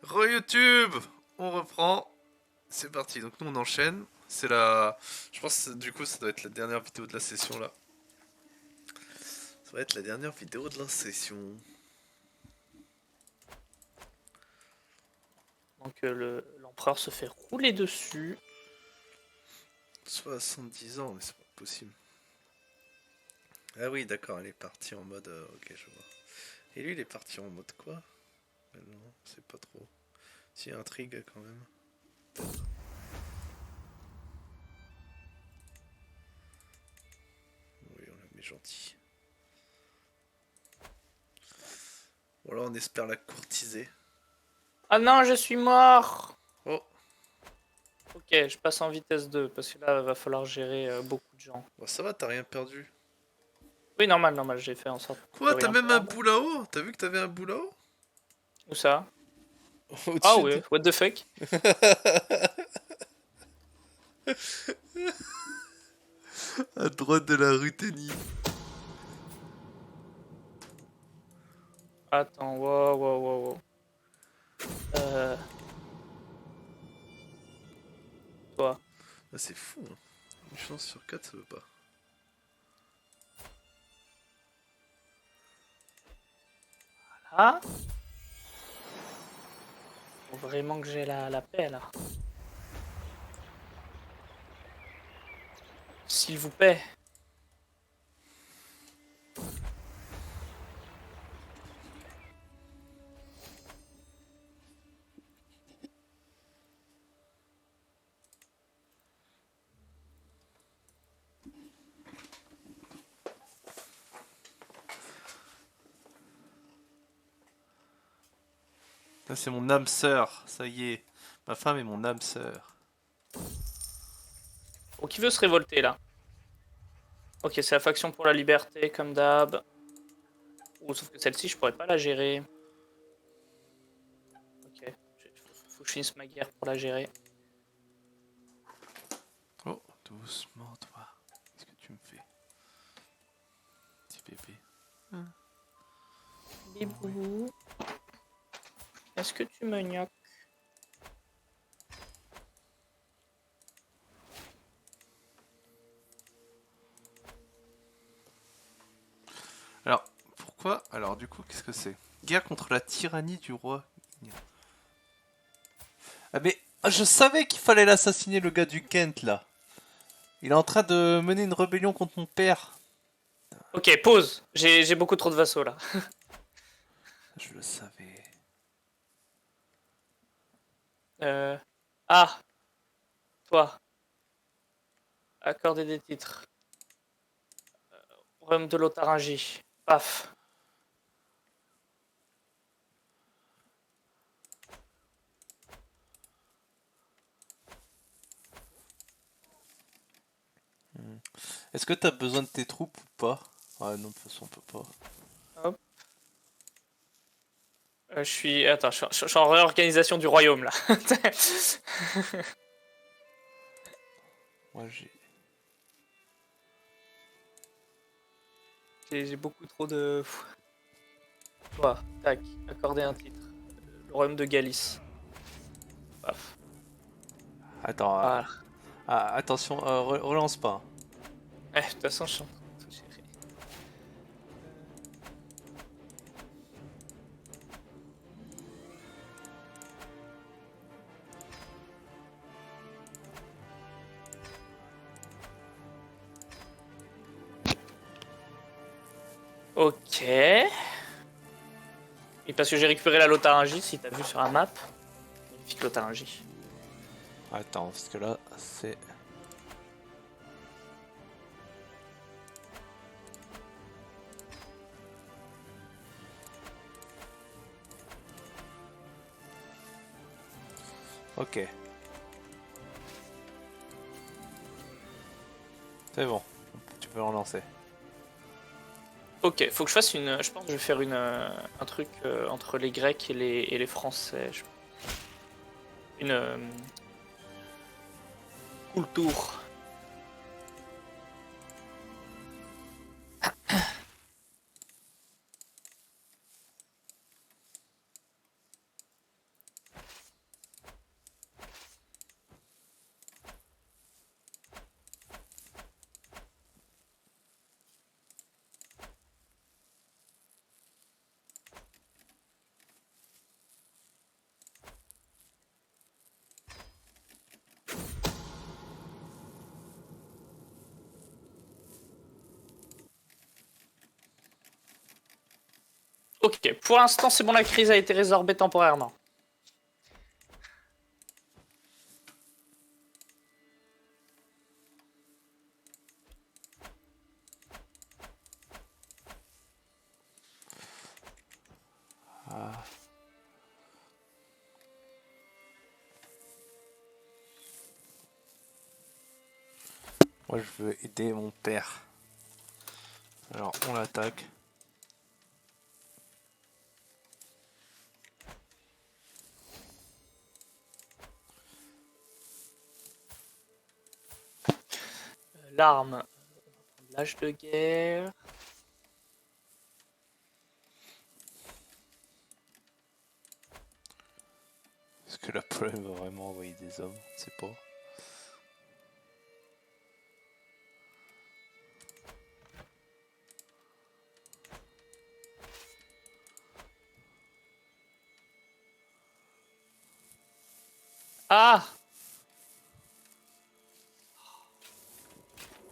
Re-YouTube, on reprend. C'est parti, donc nous on enchaîne. C'est la... Je pense que du coup ça doit être la dernière vidéo de la session là. Ça va être la dernière vidéo de la session. Donc l'empereur se fait rouler dessus. 70 ans, mais c'est pas possible. Ah oui, d'accord, elle est partie en mode... ok, je vois. Et lui il est parti en mode quoi? Non, c'est pas trop. Si, intrigue quand même. Peut-être. Oui, on la met gentil. Bon là on espère la courtiser. Ah non, je suis mort. Oh, Ok, je passe en vitesse 2 parce que là, il va falloir gérer beaucoup de gens. bon, ça va, t'as rien perdu. Oui, normal, normal, j'ai fait en sorte Quoi, que t'as rien même un perde. bout là-haut? T'as vu que t'avais un bout là-haut? Où ça? Ah Au-dessus de... ouais, what the fuck? À droite de la rue Tenny. Attends, wow, wow, wow, wow. Euh, toi. Ah, c'est fou, hein. Une chance sur 4, ça veut pas. Ah, faut vraiment que j'ai la paix là. S'il vous plaît. Ça, c'est mon âme sœur, ça y est. Ma femme est mon âme sœur. Oh, qui veut se révolter là? Ok, c'est la faction pour la liberté, comme d'hab. Ou sauf que celle-ci, je pourrais pas la gérer. Ok, faut que je finisse ma guerre pour la gérer. Oh, doucement, toi. Qu'est-ce que tu me fais? Petit bébé. Oui. Bibou, est-ce que tu me gnoques? Alors, pourquoi? Alors, du coup, qu'est-ce que c'est? Guerre contre la tyrannie du roi. Ah, mais je savais qu'il fallait l'assassiner, le gars du Kent, là. Il est en train de mener une rébellion contre mon père. Ok, pause. J'ai beaucoup trop de vassaux là. Je le savais. Euh... Ah, toi. Accorder des titres. Royaume de Lotharingie. Paf. Est-ce que t'as besoin de tes troupes ou pas? Ah non, de toute façon, on peut pas. Hop. Je suis. Attends, je suis en réorganisation du royaume là. Moi, j'ai... J'ai beaucoup trop de. Toi, tac. Accorder un titre. Le royaume de Galice. Paf. Attends, Voilà. attention, relance pas. De toute façon, je suis en train de tout gérer. Ok. Et parce que j'ai récupéré la Lotharingie, si t'as vu sur la map. Magnifique Lotharingie. Attends, parce que là, c'est... Ok. C'est bon, tu peux relancer. Ok, faut que je fasse une. Je pense que je vais faire un truc entre les Grecs et les Français. Une. Cool tour. Ok, pour l'instant, c'est bon, la crise a été résorbée temporairement. Ah. Moi, je veux aider mon père. Alors, on l'attaque. L'arme, l'âge de guerre. Est-ce que la Pologne va vraiment envoyer des hommes? Je sais pas. Ah!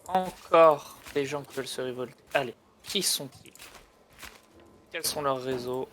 Encore des gens qui veulent se révolter. Allez, qui sont-ils? Quels sont leurs réseaux?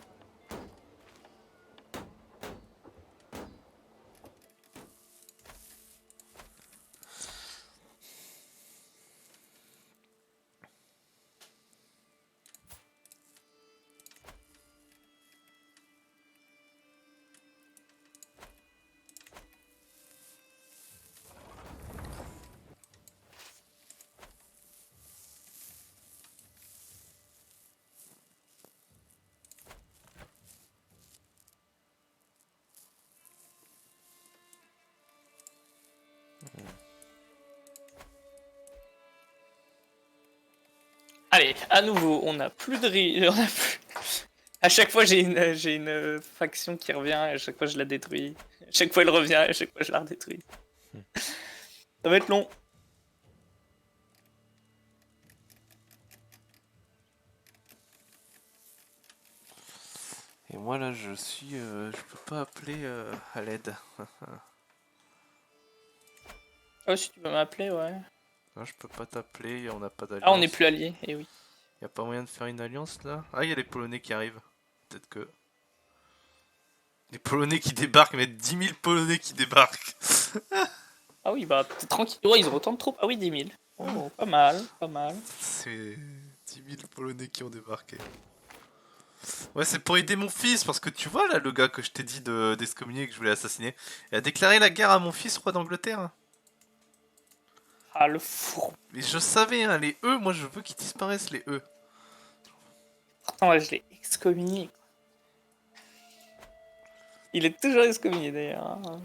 Allez, à nouveau, on n'a plus de on a plus... À chaque fois, j'ai une faction qui revient, et à chaque fois, je la détruis. À chaque fois, elle revient, et à chaque fois, je la redétruis. Ça va être long. Et moi là, je peux pas appeler à l'aide. Oh, si tu peux m'appeler, ouais. Non, je peux pas t'appeler, on n'a pas Ah, on n'est d'alliance. plus alliés, eh oui. Y a pas moyen de faire une alliance là? Ah, il y a les Polonais qui arrivent. Peut-être que. Les Polonais qui débarquent, mais 10 000 Polonais qui débarquent. Ah oui, bah, t'es tranquille. Ouais, ils ont autant de troupes. Ah oui, 10 000. Oh, pas mal, pas mal. C'est 10 000 Polonais qui ont débarqué. Ouais, c'est pour aider mon fils, parce que tu vois là, le gars que je t'ai dit d'excommunier que je voulais assassiner, il a déclaré la guerre à mon fils, roi d'Angleterre. Ah, le four. Mais je savais, hein, les E, moi je veux qu'ils disparaissent, les E. Pourtant, ouais, je l'ai excommunié. Il est toujours excommunié, d'ailleurs. Hein.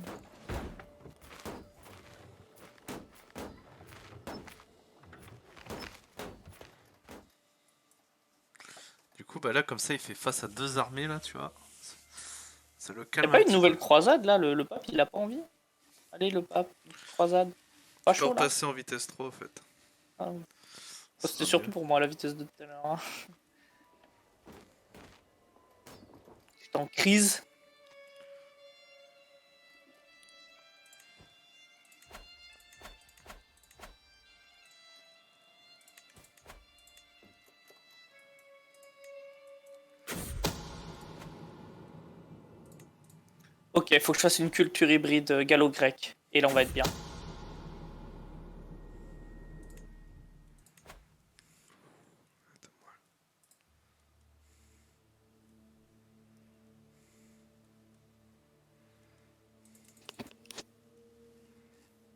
Du coup, bah là, comme ça, il fait face à deux armées, là, tu vois. Ça le Y'a calme pas un une petit peu. nouvelle croisade, là? Le pape, il a pas envie? Allez, le pape, une petite croisade. Pas Tu peux chaud, là? repasser en vitesse 3, en fait. Ah, Ce c'était sera mieux. surtout pour moi, la vitesse de tout à l'heure. Hein. J'étais en crise. Ok, faut que je fasse une culture hybride gallo-grecque. Et là, on va être bien.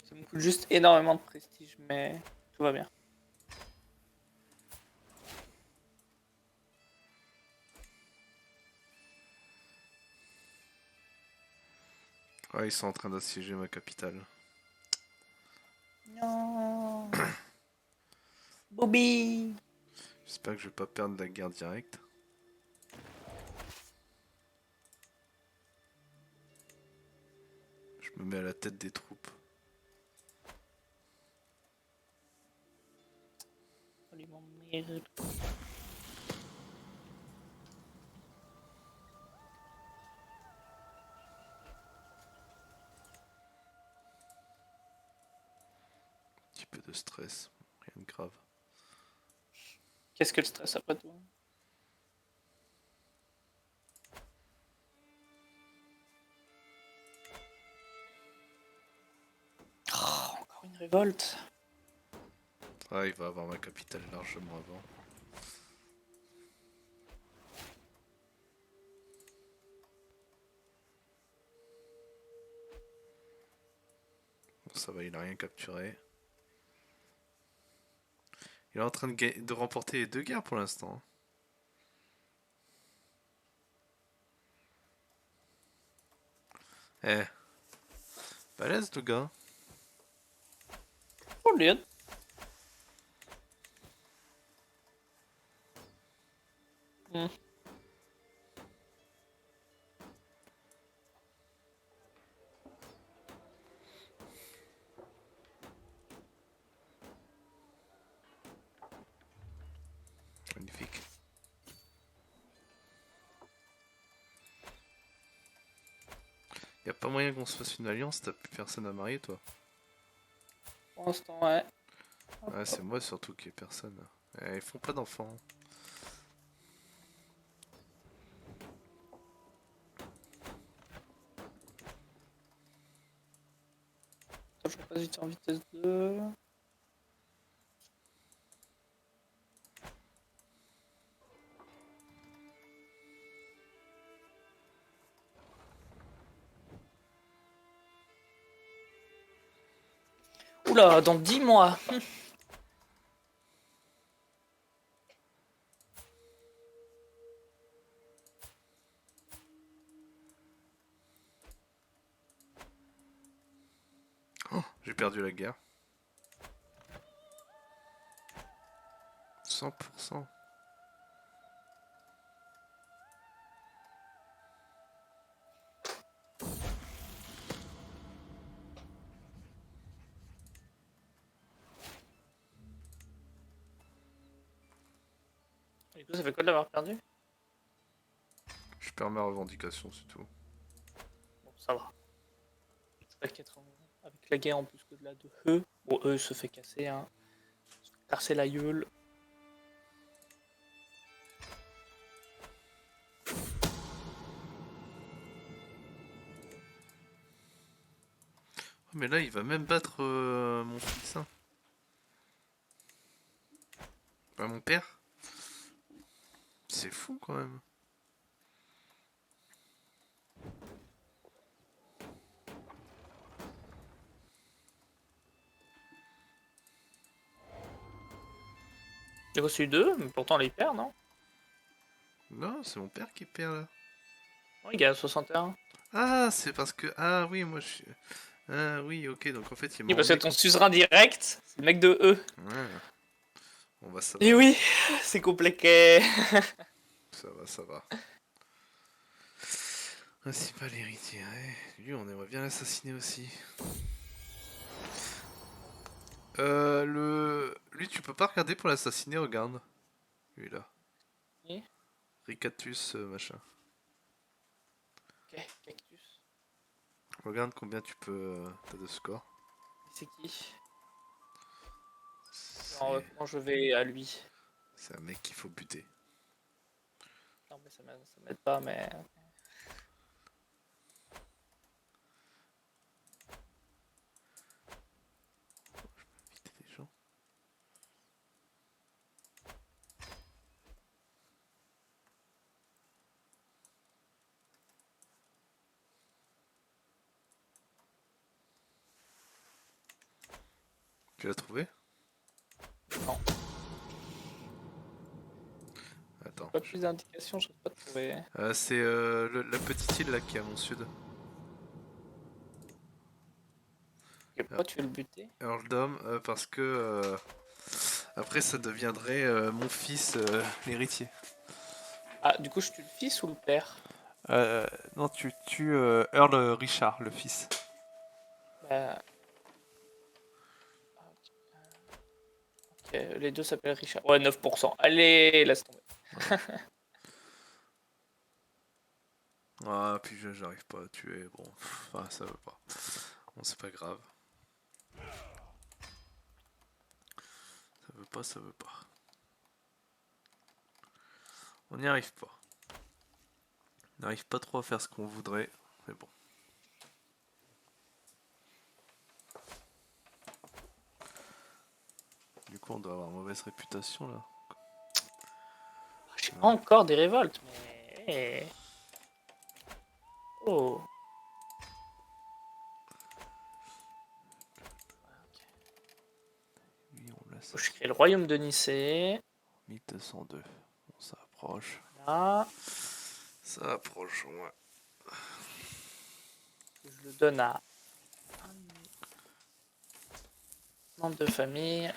Ça me coûte juste énormément de prestige, mais tout va bien. Ouais, ils sont en train d'assiéger ma capitale. Non. Bobby. J'espère que je vais pas perdre la guerre directe. Je me mets à la tête des troupes. Allez, mon merde. Un petit peu de stress, rien de grave. Qu'est-ce que le stress après tout? Révolte. Ah, il va avoir ma capitale largement avant. Bon, ça va, il a rien capturé. Il est en train de remporter les 2 guerres pour l'instant. Eh, balèze le gars. Oh, Léon. Hmm. Magnifique. Y a pas moyen qu'on se fasse une alliance, t'as plus personne à marier toi. Pour l'instant, ouais. Ouais, c'est moi surtout qui ai personne. Ils font pas d'enfants. Je repasse vite en vitesse 2. Oula, dans 10 mois. Oh, j'ai perdu la guerre. 100%. Du coup, ça fait quoi de l'avoir perdu? Je perds ma revendication, c'est tout. Bon, ça va. C'est pas qu'être avec la guerre en plus que de la de E. Bon, E se fait casser, hein. Se fait percer la gueule. Mais là, il va même battre mon fils. Hein. Bah, mon père. C'est fou quand même. J'ai reçu 2, mais pourtant les perd, non? Non, c'est mon père qui perd là. Non, il gagne à 61. Ah, c'est parce que. Ah oui, moi je suis. Ah oui, ok, donc en fait il Oui, m'a parce que emmené ton contre. suzerain direct, c'est le mec de E. Ouais. On va, ça va. Et oui, c'est compliqué. Ça va, ça va. Principal héritier, ouais. Lui, on aimerait bien l'assassiner aussi. Lui, tu peux pas regarder pour l'assassiner, regarde. Lui là. Ok, Ricatus, machin. cactus. Regarde combien tu peux. T'as de score. C'est qui? Non, C'est comment je vais à lui? un mec qu'il faut buter. Non, mais ça m'aide pas, mais. Buter des gens. Tu l'as trouvé? Non. Attends. Pas plus d'indications, je n'ai pas trouvé. C'est la petite île là qui est à mon sud. Et pourquoi tu veux le buter? Earldom, parce que après ça deviendrait mon fils l'héritier. Ah, du coup, je tue le fils ou le père? Non, tu tues Earl Richard, le fils. Bah. Ok, les deux s'appellent Richard. Ouais, 9%. Allez, laisse tomber. Ah, puis j'arrive pas à tuer. Bon, enfin, ça veut pas. Bon, c'est pas grave. Ça veut pas, ça veut pas. On n'y arrive pas. On n'arrive pas trop à faire ce qu'on voudrait, mais bon. coup, on doit avoir mauvaise réputation là. J'ai pas encore des révoltes, mais... Oh. Lui, on l'a Je crée le royaume de Nicée. 1202. Bon, ça approche. Là. Ça approche, ouais. Je le donne à un membre de famille.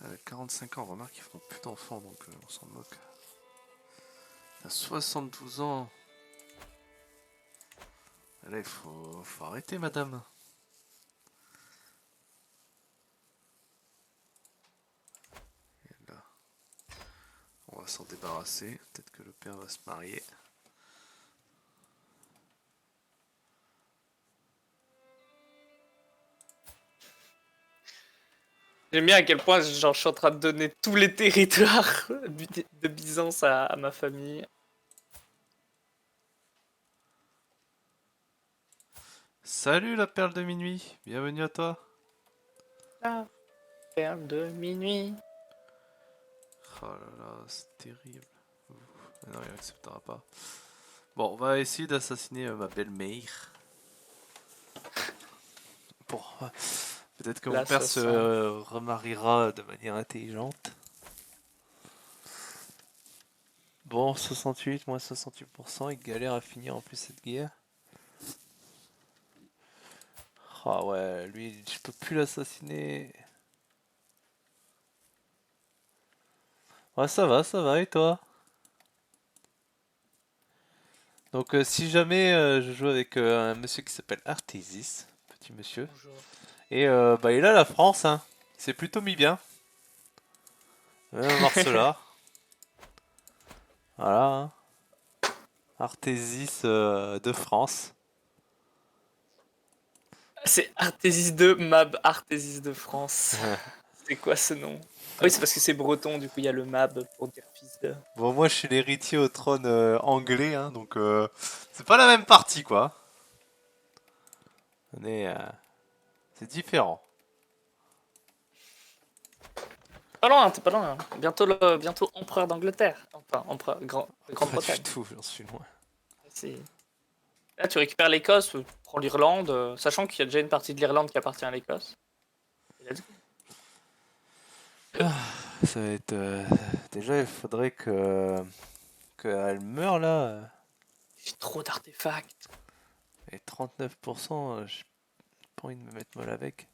Avec 45 ans, on remarque qu'ils font plus d'enfants, donc on s'en moque. Il a 72 ans. Et là, il faut arrêter, madame. Et là, on va s'en débarrasser. Peut-être que le père va se marier. J'aime bien à quel point genre, je suis en train de donner tous les territoires de Byzance à ma famille. Salut la perle de minuit, bienvenue à toi. La perle de minuit. Oh là là, c'est terrible. Non, il acceptera pas. Bon, on va essayer d'assassiner ma belle-mère. Bon, peut-être que mon père se remariera de manière intelligente. Bon, 68, moins 68%, il galère à finir en plus cette guerre. Ah ouais, lui, je peux plus l'assassiner. Ouais, ça va, et toi? Donc, si jamais je joue avec un monsieur qui s'appelle Artésis, petit monsieur, Bonjour. et bah, il a la France, hein. Il s'est plutôt mis bien. Marcela. Voilà, hein. Artésis de France. C'est Artésis 2, Mab Artésis de France. C'est quoi ce nom? Ah oui, c'est parce que c'est breton, du coup il y a le Mab pour dire fils de. Bon, moi je suis l'héritier au trône anglais, hein, donc c'est pas la même partie, quoi. On est, c'est différent. Pas loin, t'es pas loin. Bientôt empereur d'Angleterre. Enfin, empereur de Pas du Grande-Bretagne. tout, j'en suis loin. Là, tu récupères l'Écosse, tu prends l'Irlande, sachant qu'il y a déjà une partie de l'Irlande qui appartient à l'Écosse. Et let's go. Ça va être. Déjà, il faudrait qu'elle meure là. J'ai trop d'artefacts. Et 39%, j'ai pas envie de me mettre mal avec.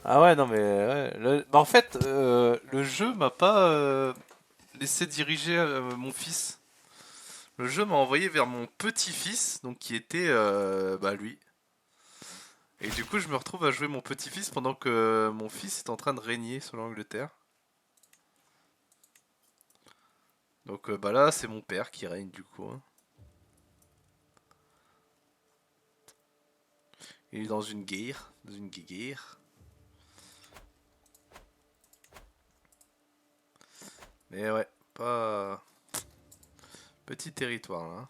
Ah ouais, non mais. Ouais, bah en fait, le jeu m'a pas laissé diriger mon fils. Le jeu m'a envoyé vers mon petit-fils, donc qui était bah lui. Et du coup, je me retrouve à jouer mon petit-fils pendant que mon fils est en train de régner sur l'Angleterre. Donc bah là, c'est mon père qui règne du coup, hein. Il est dans une guerre, dans une guerre. Mais ouais, pas petit territoire là, hein.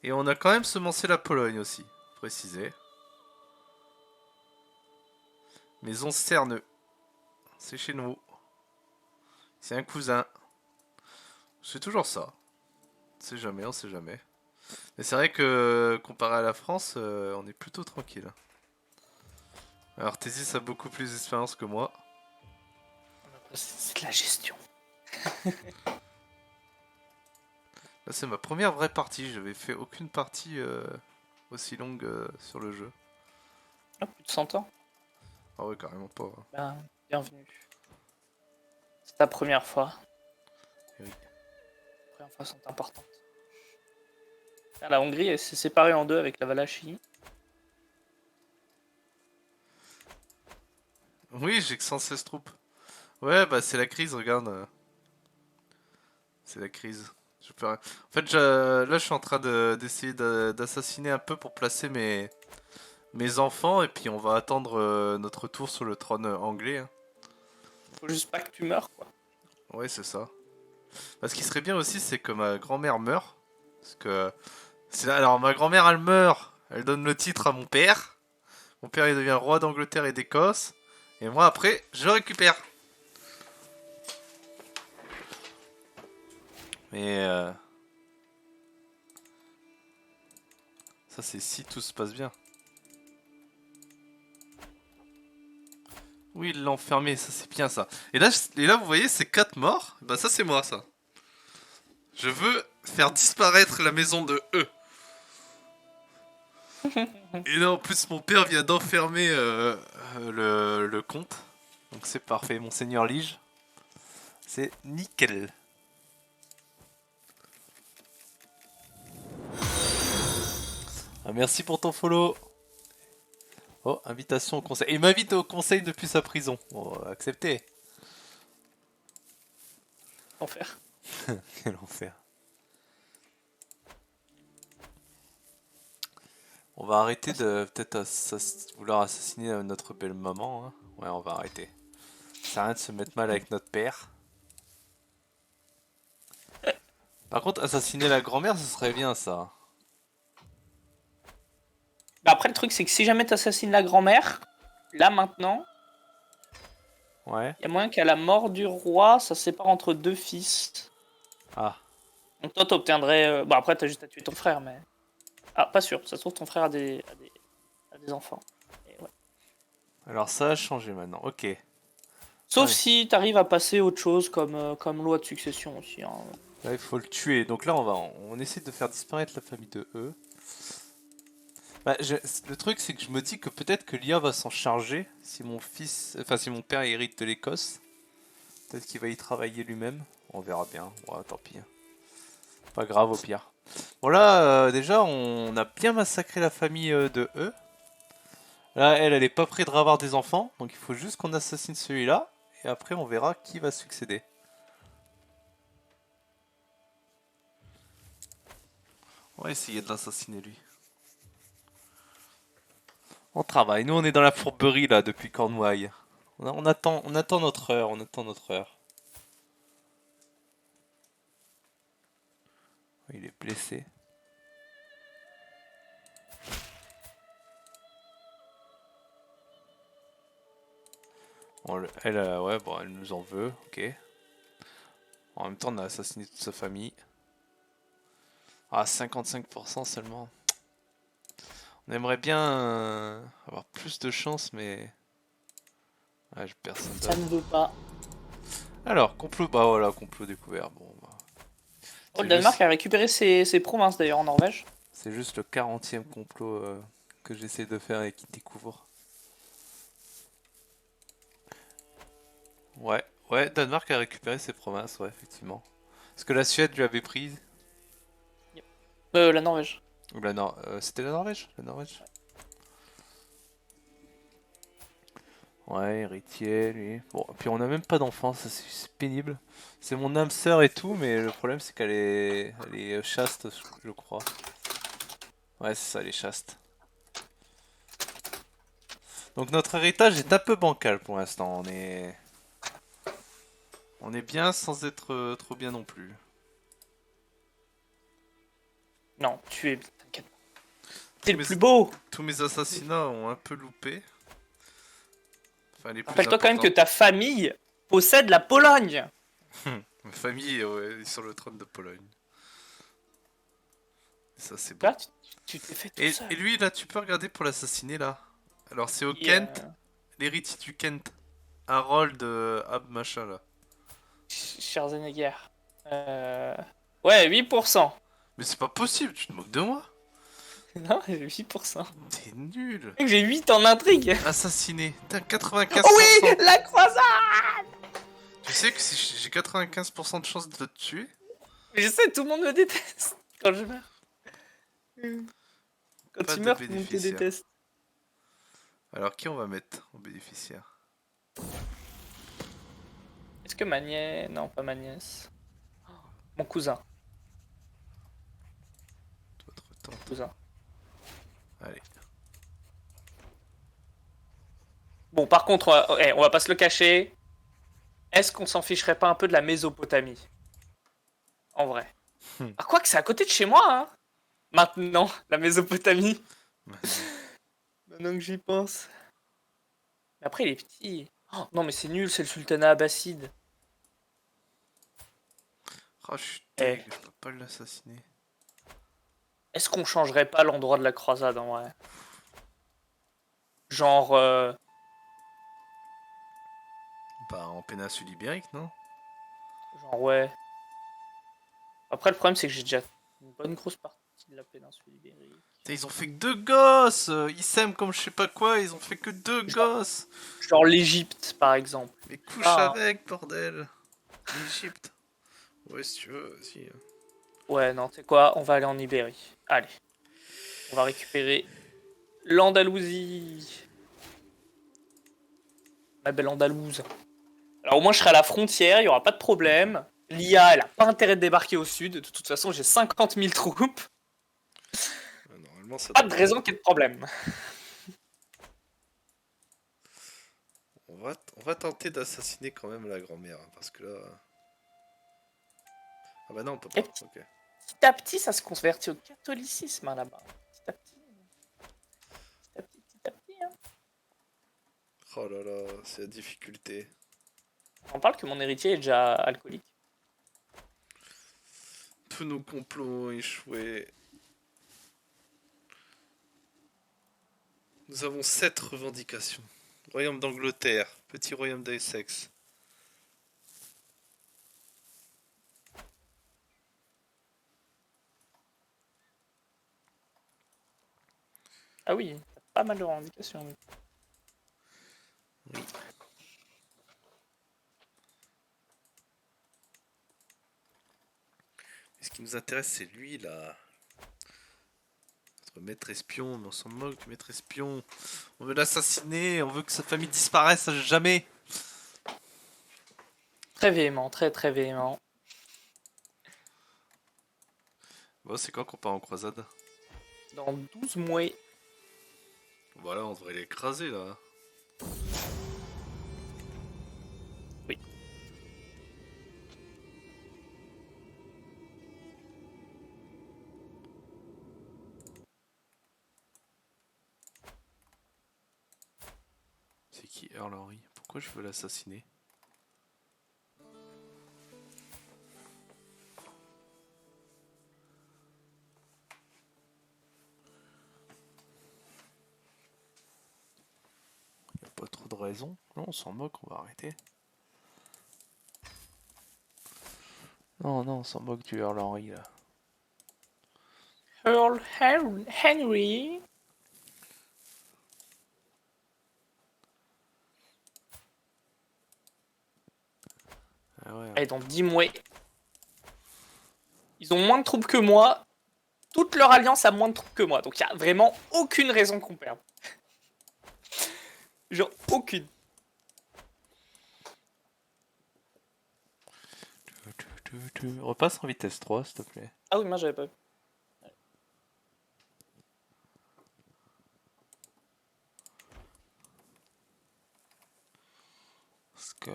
Et on a quand même semencé la Pologne aussi, précisé. Maison Cerneux, c'est chez nous. C'est un cousin. C'est toujours ça. On sait jamais, on sait jamais. Mais c'est vrai que comparé à la France, on est plutôt tranquille. Alors Thésis a beaucoup plus d'expérience que moi. C'est de la gestion. Là c'est ma première vraie partie, j'avais fait aucune partie aussi longue sur le jeu. Ah, plus de 100 ans. Ah ouais, carrément pas. Ben, bienvenue. C'est ta première fois. Oui. Les premières fois sont importantes. Ah, la Hongrie elle s'est séparée en deux avec la Valachie. Oui, j'ai que 116 troupes. Ouais, bah c'est la crise, regarde. C'est la crise. En fait, là, je suis en train d'essayer d'assassiner un peu pour placer mes enfants, et puis on va attendre notre tour sur le trône anglais, hein. Faut juste pas que tu meurs, quoi. Ouais, c'est ça. Ce qui serait bien aussi, c'est que ma grand-mère meure. Parce que. Alors, ma grand-mère, elle meurt. Elle donne le titre à mon père. Mon père, il devient roi d'Angleterre et d'Écosse. Et moi, après, je le récupère. Mais. Ça, c'est si tout se passe bien. Oui, il l'a enfermé, ça c'est bien ça. Et là, vous voyez, c'est 4 morts. Bah, ça, c'est moi, ça. Je veux faire disparaître la maison de E. Et là, en plus, mon père vient d'enfermer le comte. Donc, c'est parfait, Monseigneur Lige. C'est nickel. Ah, merci pour ton follow. Oh, invitation au conseil. Il m'invite au conseil depuis sa prison. Bon, accepté. Enfer. Quel enfer. On va arrêter de peut-être vouloir assassiner notre belle maman. Hein. Ouais, on va arrêter. Ça sert à rien de se mettre mal avec notre père. Par contre, assassiner la grand-mère, ce serait bien ça. Bah après, le truc, c'est que si jamais t'assassines la grand-mère, là maintenant, Ouais. il y a moyen qu'à la mort du roi, ça se sépare entre 2 fils. Ah. Donc toi, t'obtiendrais. Bon, après, t'as juste à tuer ton frère, mais. Ah, pas sûr. Ça se trouve, ton frère a des enfants. Et ouais. Alors ça a changé maintenant. Ok. Sauf Ouais. si t'arrives à passer autre chose comme loi de succession aussi. Hein. Là, il faut le tuer. Donc là, on essaie de faire disparaître la famille de E. Bah, le truc, c'est que je me dis que peut-être que l'IA va s'en charger si si mon père hérite de l'Écosse. Peut-être qu'il va y travailler lui-même. On verra bien. Ouais, tant pis. Pas grave au pire. Bon là, déjà, on a bien massacré la famille de E. Là, elle est pas près de avoir des enfants. Donc il faut juste qu'on assassine celui-là. Et après, on verra qui va succéder. On va essayer de l'assassiner lui. On travaille. Nous, on est dans la fourberie là depuis Cornouailles. On attend notre heure. On attend notre heure. Il est blessé. Bon, elle, ouais, bon, elle nous en veut. Ok. En même temps, on a assassiné toute sa famille. Ah, 55% seulement. On aimerait bien avoir plus de chance, mais... Ouais, personne Ça d'autre. ne veut pas. Alors, complot... Bah voilà, complot découvert. Bon, bah... Oh, le Danemark a récupéré ses provinces d'ailleurs en Norvège. C'est juste le 40e complot que j'essaie de faire et qui découvre. Ouais, ouais, Danemark a récupéré ses provinces, ouais, effectivement. Parce que la Suède lui avait pris... La Norvège. Ou c'était la Norvège? La Norvège. Ouais, héritier, lui. Bon, puis on n'a même pas d'enfant, ça c'est pénible. C'est mon âme sœur et tout, mais le problème c'est elle est chaste, je crois. Ouais, c'est ça, elle est chaste. Donc notre héritage est un peu bancal pour l'instant. On est bien sans être trop bien non plus. Non, tu es bien, t'inquiète. T'es le plus beau. Tous mes assassinats ont un peu loupé. Enfin, les plus Rappelle-toi quand même que importants. ta famille possède la Pologne. Ma famille est sur le trône de Pologne. Ça c'est bon. Là, tu t'es fait tout seul. Et lui là, tu peux regarder pour l'assassiner là. Alors c'est au Et, Kent, l'héritier du Kent. Harold Ab machin là. Schwarzenegger. Ouais, 8%. Mais c'est pas possible, tu te moques de moi. Non, j'ai 8%. T'es nul. J'ai 8 en intrigue. Assassiné. T'as 95%. Oh oui, la croisade. Tu sais que si j'ai 95% de chance de te tuer. Je sais, tout le monde me déteste quand je meurs. Quand Pas tu de meurs, tout le monde te bénéficiaire. déteste. Alors qui on va mettre en bénéficiaire? Est-ce que ma nièce... Non, pas ma nièce. Mon cousin. Votre tante. Cousin. Allez. Bon, par contre, on va pas se le cacher. Est-ce qu'on s'en ficherait pas un peu de la Mésopotamie? en vrai. Hmm. Ah, quoi que c'est à côté de chez moi, hein. Maintenant, la Mésopotamie. Maintenant que j'y pense. Mais après, il est petit. Oh, non, mais c'est nul, c'est le sultanat abbasside. Oh, je suis Eh, deg, je peux pas l'assassiner. est-ce qu'on changerait pas l'endroit de la croisade en vrai? Genre, Bah, en péninsule ibérique, non? ouais. Après, le problème, c'est que j'ai déjà une bonne grosse partie de la péninsule ibérique. Putain, ils ont fait que 2 gosses! Ils s'aiment comme je sais pas quoi, ils ont fait que 2 gosses! Genre l'Égypte, par exemple. Mais couche Ah, hein. avec, bordel! L'Égypte! Ouais, si tu veux, si. Ouais, non, tu sais quoi? On va aller en Ibérie. Allez, on va récupérer l'Andalousie. Ma belle Andalouse. Alors au moins, je serai à la frontière, il y aura pas de problème. L'IA, elle a pas intérêt de débarquer au sud. De toute façon, j'ai 50 000 troupes. Normalement, ça Pas de devrait raison aller. qu'il y ait de problème. On va tenter d'assassiner quand même la grand-mère, hein, parce que là. Ah bah non, on peut Et pas, petit ok. à petit, ça se convertit au catholicisme hein, là-bas. Petit à petit. Petit à petit, petit à petit. Hein. Oh là là, c'est la difficulté. On parle que mon héritier est déjà alcoolique. Tous nos complots ont échoué. Nous avons 7 revendications. Royaume d'Angleterre, petit royaume d'Essex. Ah oui, t'as pas mal de revendications. Oui. Et ce qui nous intéresse, c'est lui là. Notre maître espion, mais on s'en moque du maître espion. On veut l'assassiner, on veut que sa famille disparaisse à jamais. Très véhément, très très véhément. Bon, c'est quand qu'on part en croisade? Dans 12 mois. Voilà, on devrait l'écraser là. Oui. C'est qui Earl Henry? Pourquoi je veux l'assassiner? Y a pas trop de raison. Non, on s'en moque, on va arrêter. Non, non, on s'en moque du Earl Henry là. Earl Henry. Ah ouais. Allez, dans 10 mois. Ils ont moins de troupes que moi. Toute leur alliance a moins de troupes que moi. Donc il n'y a vraiment aucune raison qu'on perde. Genre, aucune. Repasse en vitesse 3, s'il te plaît. Ah oui, moi j'avais pas vu. Parce que.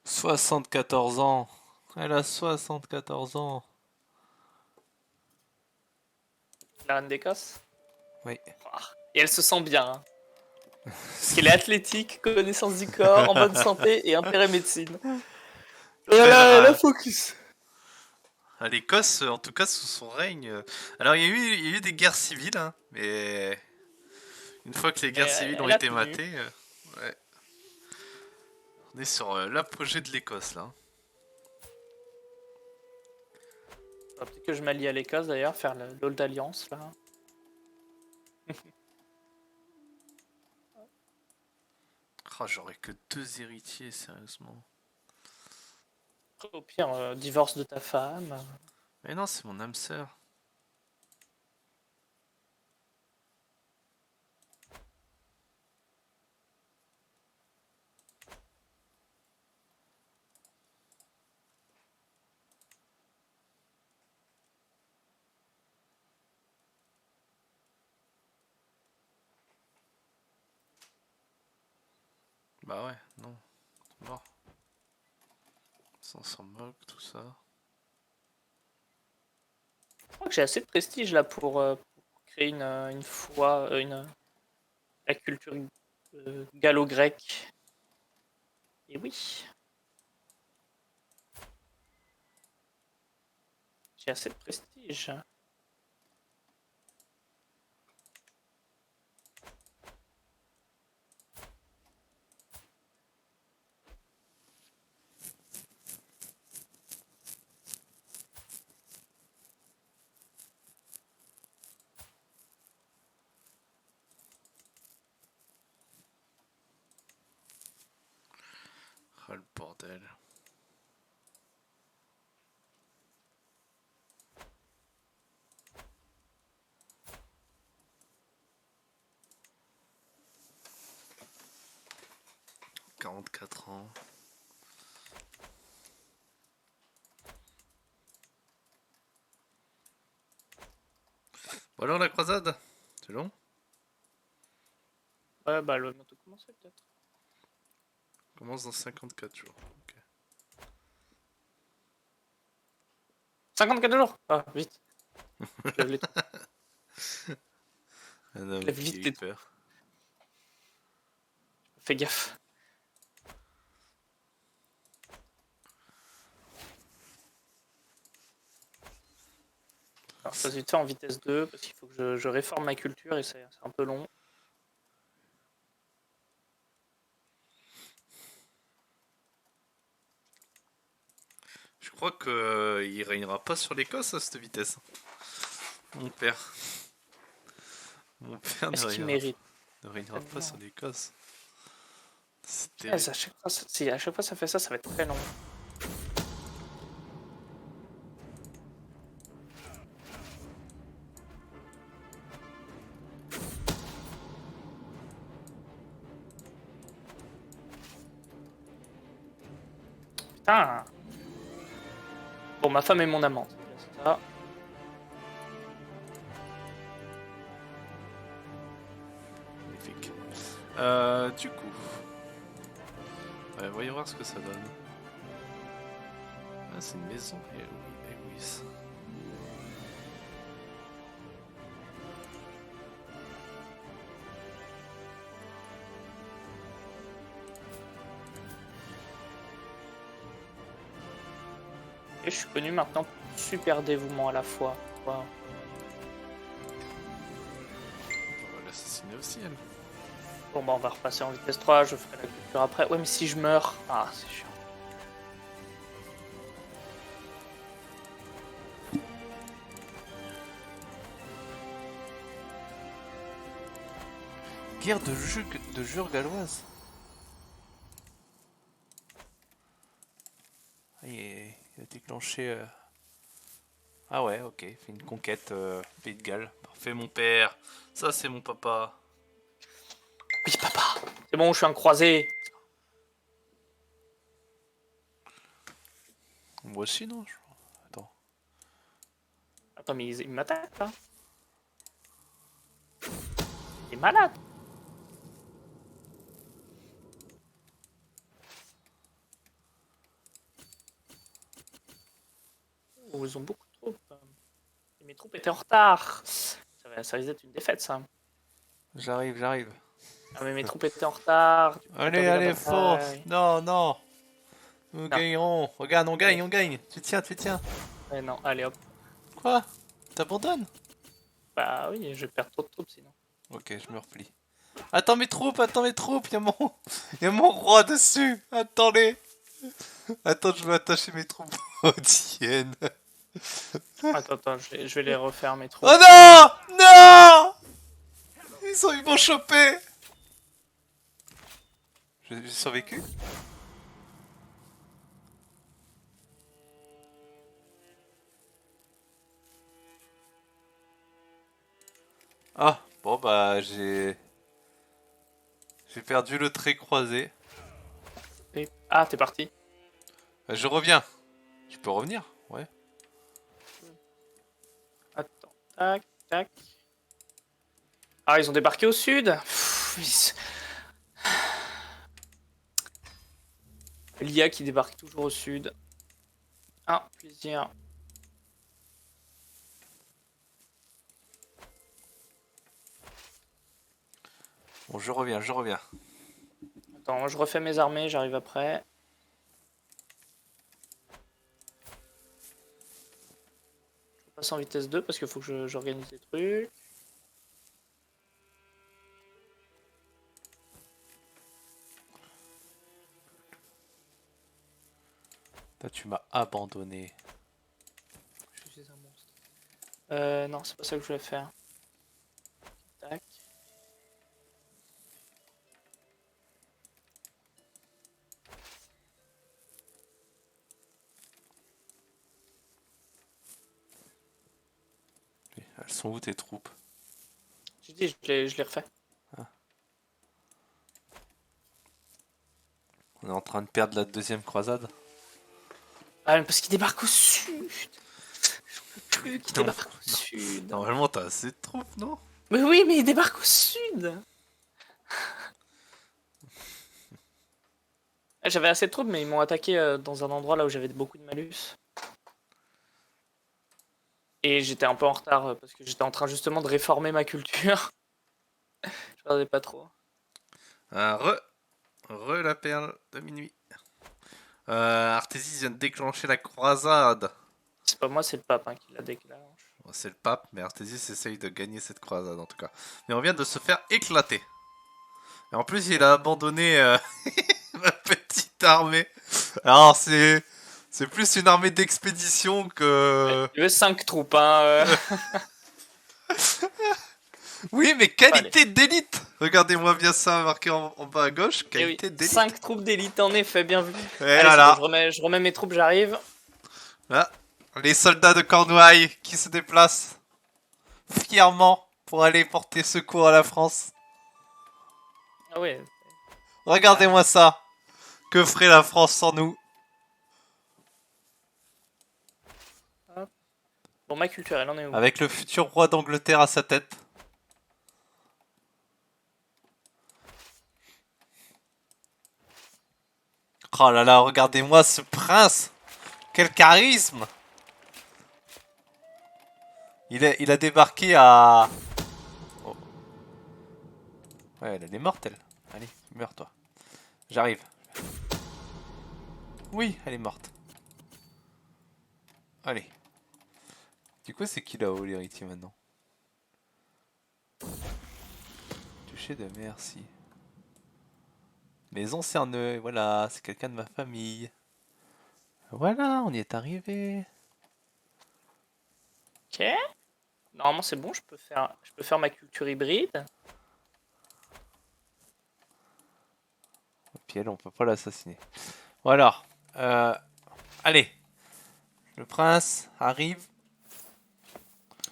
74 ans. Elle a 74 ans. La reine d'Écosse. Oui. Ah. Et elle se sent bien. Hein. Parce qu'elle est athlétique, connaissance du corps, en bonne santé et intérêt médecine. La focus. À l'Écosse, en tout cas sous son règne. Alors il y a eu des guerres civiles, hein, mais une fois que les guerres civiles ont Elle a été tenu. matées, ouais, on est sur l'apogée de l'Écosse là. Peut-être que je m'allie à l'Écosse d'ailleurs, faire l'Old Alliance là. Oh, j'aurais que 2 héritiers, sérieusement. Au pire, divorce de ta femme. Mais non, c'est mon âme sœur. Bah ouais, non, c'est mort. On s'en moque, tout ça. Je crois que j'ai assez de prestige là pour créer une foi, la culture gallo-grecque. Et oui, j'ai assez de prestige. Ah, le bordel. « 44 ans. Bon alors la croisade, c'est long? Ouais, bah le bientôt commencer peut-être. Commence dans 54 jours. Ok. 54 jours. Ah, vite. Je lève les trucs. Un homme Lève qui vite a eu les peur. Fais gaffe. Alors, ça se fait en vitesse 2 parce qu'il faut que je réforme ma culture et c'est un peu long. Je crois qu'il régnera pas sur l'Écosse à cette vitesse. Mon père. Mon père Est-ce qu'il mérite? ne régnera pas sur l'Écosse. C'est Punaise, terrible. à chaque fois ça fait ça, ça va être très long. Putain. Bon, ma femme est mon amante. C'est ça. Magnifique. Du coup. Ouais, voyons voir ce que ça donne. Ah, c'est une maison. Et oui. Et je suis connu maintenant pour super dévouement à la fois. Wow. On va l'assassiner aussi, elle. Bon, bah on va repasser en vitesse 3, je ferai la culture après. Ouais, mais si je meurs. Ah, c'est chiant. Guerre de jure galloise. Il a déclenché. Ah ouais, ok. Fait une conquête Pays de Galles. Parfait, mon père. Ça, c'est mon papa. Oui, papa. C'est bon, je suis un croisé. Moi aussi, non? Attends. Attends, mais il m'attaque là. Il est malade. Oh, ils ont beaucoup de troupes. Et mes troupes étaient en retard. Ça risque d'être une défaite, ça. J'arrive. Ah, mais mes troupes étaient en retard. Du coup, j'ai perdu la Allez, fort. bataille. Non. Nous gagnerons. Regarde, on Allez. gagne. Tu tiens. Ouais, non, allez hop. Quoi? T'abandonnes? Bah oui, je vais perdre trop de troupes sinon. Ok, je me replie. Attends mes troupes, y a mon roi dessus. Attendez. Attends, je vais attacher mes troupes odiennes. Attends, je vais les refaire mes troupes. Oh non! Ils m'ont chopé. J'ai survécu? Ah, bon bah j'ai perdu le trait croisé. Ah, t'es parti. Je reviens. Je peux revenir? Ouais. Attends, tac. Ah, ils ont débarqué au sud. L'IA qui débarque toujours au sud. Ah, plaisir. Bon, je reviens, je reviens. Attends, moi je refais mes armées, j'arrive après. Je passe en vitesse 2 parce qu'il faut que j'organise des trucs. Toi, tu m'as abandonné. Je suis un monstre. Non, c'est pas ça que je voulais faire. Tac. Elles sont où tes troupes? J'ai dit, je l'ai refait. Ah. On est en train de perdre la deuxième croisade. Ah, mais parce qu'il débarque au sud. J'en peux plus qu'il Non, débarque au non. sud. Normalement, t'as assez de troupes, non? Mais oui, mais il débarque au sud. Ah, j'avais assez de troupes, mais ils m'ont attaqué dans un endroit là où j'avais beaucoup de malus. Et j'étais un peu en retard parce que j'étais en train justement de réformer ma culture. Je regardais pas trop. Ah, re la perle de minuit. Artésis vient de déclencher la croisade. C'est pas moi, c'est le pape hein, qui la déclenche. Bon, c'est le pape, mais Artésis essaye de gagner cette croisade en tout cas. Mais on vient de se faire éclater. Et en plus, il a abandonné ma petite armée. Alors, c'est plus une armée d'expédition que... Il veut 5 troupes, hein. Oui, mais qualité d'élite. Regardez-moi bien ça marqué en bas à gauche. Et oui, Qualité d'élite. 5 troupes d'élite, en effet, bien vu. Et Allez, voilà. c'est bon, je remets mes troupes, j'arrive. Là, les soldats de Cornouailles qui se déplacent fièrement pour aller porter secours à la France. Ah ouais. Regardez-moi ça. Que ferait la France sans nous? Bon, ma culture, elle en est où? Avec le futur roi d'Angleterre à sa tête. Oh là là, regardez-moi ce prince. Quel charisme. Il a débarqué à... Oh. Ouais, elle est morte, elle. Allez, meurs toi. J'arrive. Oui, elle est morte. Allez. Du coup, c'est qui là-haut, l'héritier, maintenant? Duché de Merci. Mes anciens nœuds, voilà, c'est quelqu'un de ma famille. Voilà, on y est arrivé. Ok. Normalement, c'est bon, je peux faire ma culture hybride. Et puis elle, on peut pas l'assassiner. Bon alors, allez. Le prince arrive.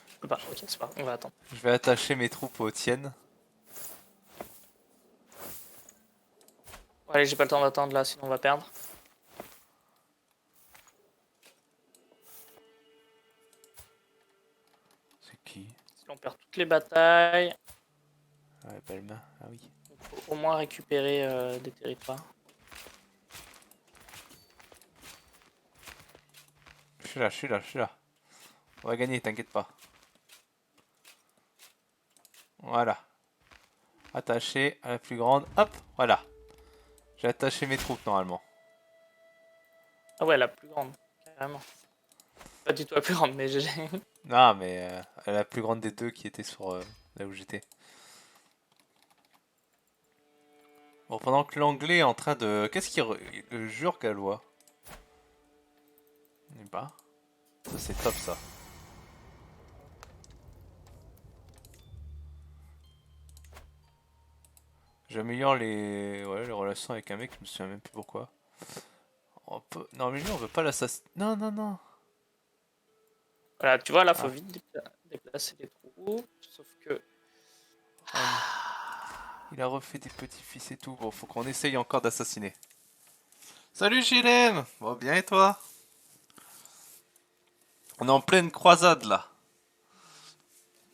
Je peux pas, ok, c'est pas grave, on va attendre. Je vais attacher mes troupes aux tiennes. Allez, j'ai pas le temps d'attendre là, sinon on va perdre. C'est qui? Si on perd toutes les batailles, Ouais, belle main. Ah oui. il faut au moins récupérer des territoires. Je suis là, je suis là, je suis là. On va gagner, t'inquiète pas. Voilà. Attaché à la plus grande. Hop, voilà. J'ai attaché mes troupes normalement. Ah ouais, la plus grande, carrément. Pas du tout la plus grande, mais j'ai... Non, mais la plus grande des deux qui était sur là où j'étais. Bon, pendant que l'anglais est en train de... Qu'est-ce qu'il le jure gallois? Je sais pas. Ça, c'est top, ça. J'améliore ouais, les relations avec un mec, je me souviens même plus pourquoi. Non, mais lui, on veut pas l'assassiner. Non, non, non. Voilà, tu vois, là, faut Ah. vite déplacer les troupes, sauf que... Il a refait des petits-fils et tout. Bon, faut qu'on essaye encore d'assassiner. Salut JLM. Bon, bien et toi? On est en pleine croisade, là.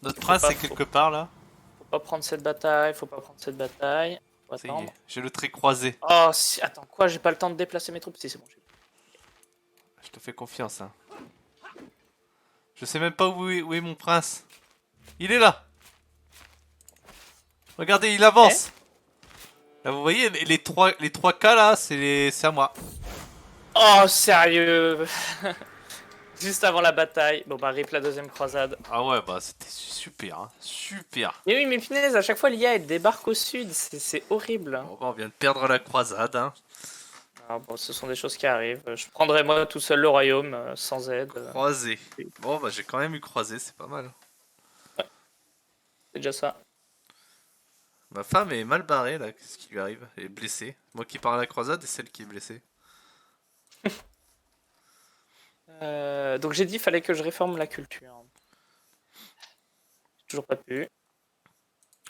Notre prince est quelque part, là. Faut pas prendre cette bataille, faut pas prendre cette bataille. Faut Ça y attendre. est, j'ai le trait croisé. Oh, si... attends, quoi? J'ai pas le temps de déplacer mes troupes? Si, c'est bon, j'ai... Je te fais confiance, hein. Je sais même pas où est mon prince. Il est là. Regardez, il Eh? avance. Là, vous voyez, les trois K là, c'est à moi. Oh, sérieux? Juste avant la bataille. Bon, bah, rip la deuxième croisade. Ah ouais, bah c'était super, hein. Super. Mais oui, mais punaise, à chaque fois, l'IA, elle débarque au sud. C'est horrible. Bon, bah, on vient de perdre la croisade, hein. Ah, bon, ce sont des choses qui arrivent. Je prendrai moi tout seul le royaume, sans aide. Croisé. Bon, bah j'ai quand même eu croisé, c'est pas mal. C'est déjà ça. Ma femme est mal barrée là, qu'est-ce qui lui arrive? Elle est blessée. Moi qui pars à la croisade et celle qui est blessée. Donc j'ai dit fallait que je réforme la culture. J'ai toujours pas pu.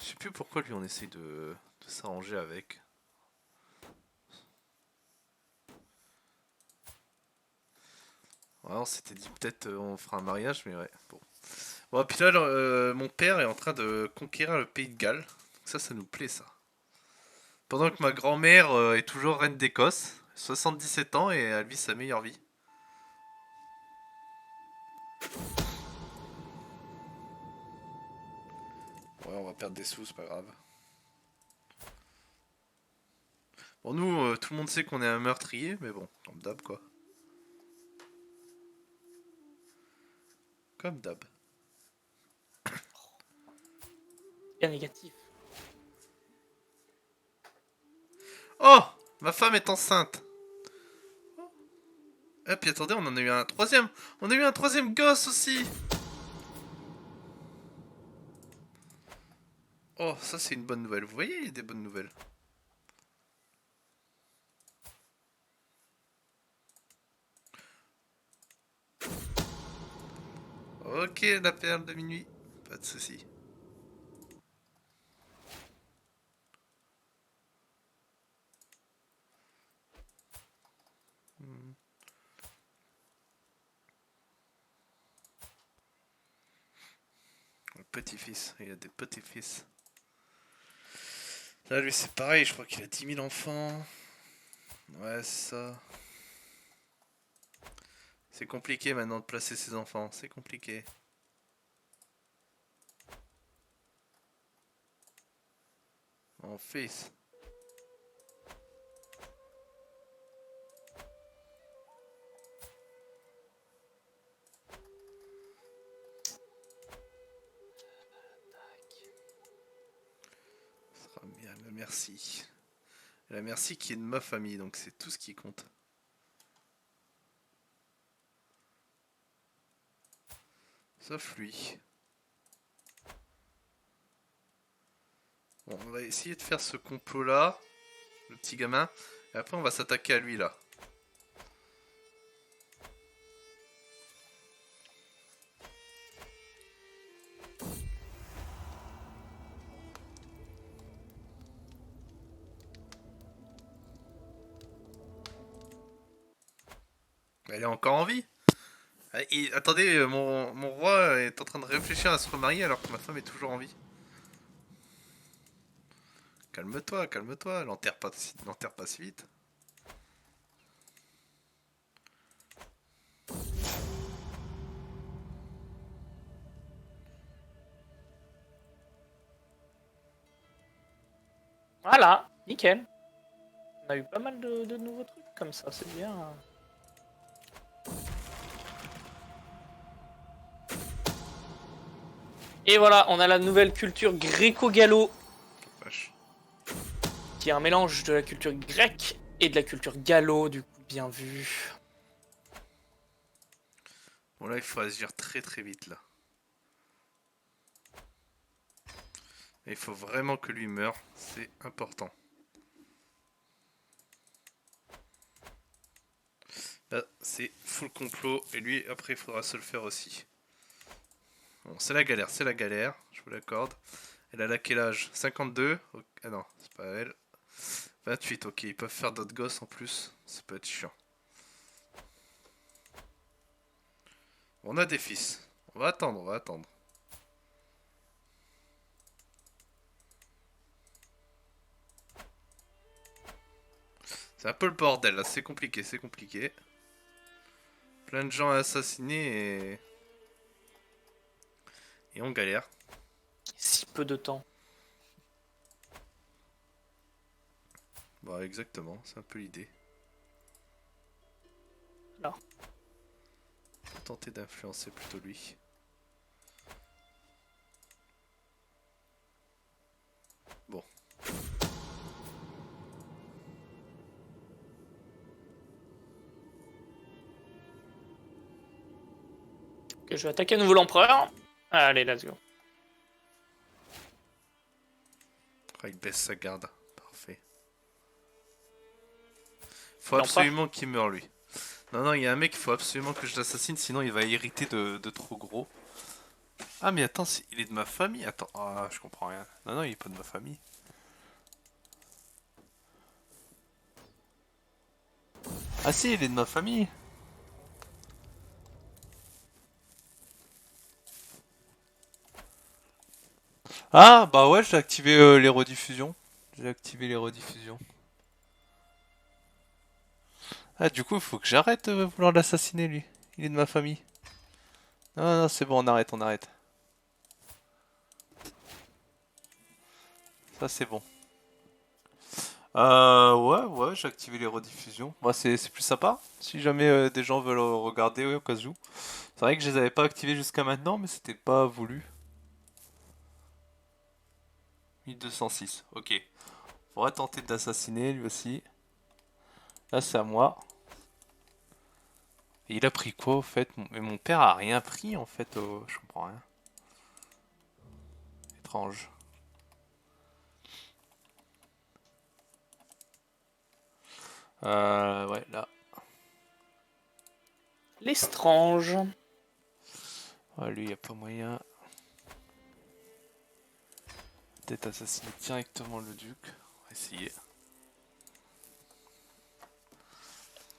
Je sais plus pourquoi lui on essaye de s'arranger avec. Ouais, on s'était dit peut-être on fera un mariage, mais ouais. Bon. Bon, puis là, mon père est en train de conquérir le pays de Galles. Ça nous plaît ça. Pendant que ma grand-mère est toujours reine d'Écosse, 77 ans et elle vit sa meilleure vie. Ouais, on va perdre des sous, c'est pas grave. Bon, nous, tout le monde sait qu'on est un meurtrier, mais bon, comme d'hab quoi. Comme d'hab. Bien négatif. Oh! Ma femme est enceinte! Et puis attendez, on en a eu un troisième! On a eu un troisième gosse aussi! Oh, ça c'est une bonne nouvelle. Vous voyez, il y a des bonnes nouvelles. Ok, la perle de minuit. Pas de soucis. Le petit-fils, il a des petits-fils. Là, lui, c'est pareil, je crois qu'il a 10 000 enfants. Ouais, c'est ça. C'est compliqué maintenant de placer ses enfants, c'est compliqué. Mon fils. Ça sera bien, la merci. La merci qui est de ma famille, donc c'est tout ce qui compte. Sauf lui. Bon, on va essayer de faire ce complot là, le petit gamin, et après on va s'attaquer à lui là. Elle est encore en vie. Ah, attendez, mon roi est en train de réfléchir à se remarier alors que ma femme est toujours en vie. Calme-toi, calme-toi, l'enterre pas si vite. Voilà, nickel. On a eu pas mal de nouveaux trucs comme ça, c'est bien. Et voilà, on a la nouvelle culture gréco-gallo, Vache. qui est un mélange de la culture grecque et de la culture gallo, du coup, bien vu. Bon là il faut agir très très vite là. Et il faut vraiment que lui meure, c'est important. Là c'est full complot et lui après il faudra se le faire aussi. Bon c'est la galère, je vous l'accorde. Elle a là quel âge? 52? Ah non, c'est pas elle. 28, ok, ils peuvent faire d'autres gosses en plus, ça peut être chiant. On a des fils, on va attendre, on va attendre. C'est un peu le bordel là, c'est compliqué, c'est compliqué. Plein de gens à assassiner et on galère. Si peu de temps. Bah exactement, c'est un peu l'idée. Alors. Faut tenter d'influencer plutôt lui. Bon. Ok, je vais attaquer à nouveau l'empereur. Allez, let's go. Ah, il baisse sa garde. Parfait. Faut L'empereur. absolument qu'il meure lui. Non, il y a un mec, il faut absolument que je l'assassine, sinon il va hériter de trop gros. Ah mais attends, il est de ma famille. Attends, ah, je comprends rien. Non, il est pas de ma famille. Ah si, il est de ma famille. Ah bah ouais, j'ai activé les rediffusions. J'ai activé les rediffusions. Ah du coup, il faut que j'arrête de vouloir l'assassiner lui. Il est de ma famille. Non, c'est bon, on arrête. Ça c'est bon. Ouais, j'ai activé les rediffusions. Moi, c'est plus sympa. Si jamais des gens veulent regarder, ouais, au cas où. C'est vrai que je les avais pas activés jusqu'à maintenant, mais c'était pas voulu. 1206, ok. Faudrait tenter d'assassiner lui aussi. Là, c'est à moi. Et il a pris quoi au fait? Mais mon père a rien pris en fait. Je comprends rien. Étrange. Ouais, là. L'estrange. Ah, lui, y a pas moyen. Peut-être assassiner directement le duc. On va essayer.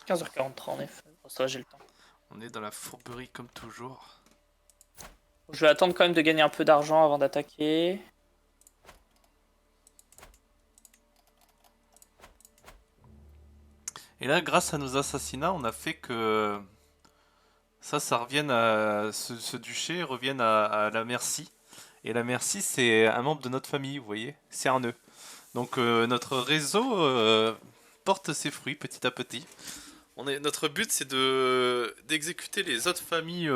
15h43 en effet. Bon, ça va, j'ai le temps. On est dans la fourberie comme toujours. Je vais attendre quand même de gagner un peu d'argent avant d'attaquer. Et là, grâce à nos assassinats, on a fait que ça revienne à ce duché revienne à la Merci. Et la Merci, c'est un membre de notre famille, vous voyez, c'est un nœud. Donc notre réseau porte ses fruits petit à petit. Notre but, c'est d'exécuter les autres familles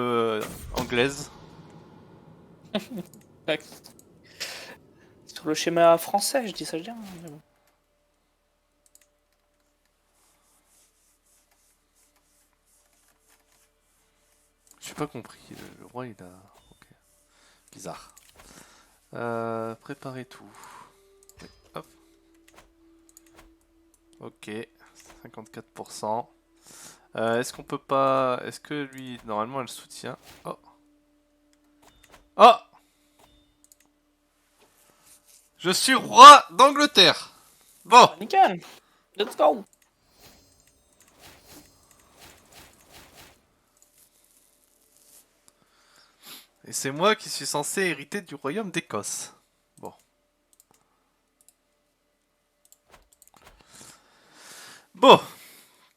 anglaises. Ouais. Sur le schéma français, je dis ça bien. Mais bon. J'ai pas compris. Le roi, il a. Ok. Bizarre. Préparez tout. Oui, hop. Ok. 54%. Est-ce qu'on peut pas. Est-ce que lui, normalement, elle soutient. Oh. Oh. Je suis roi d'Angleterre. Bon. Nickel. Let's go. Et c'est moi qui suis censé hériter du royaume d'Écosse. Bon. Bon.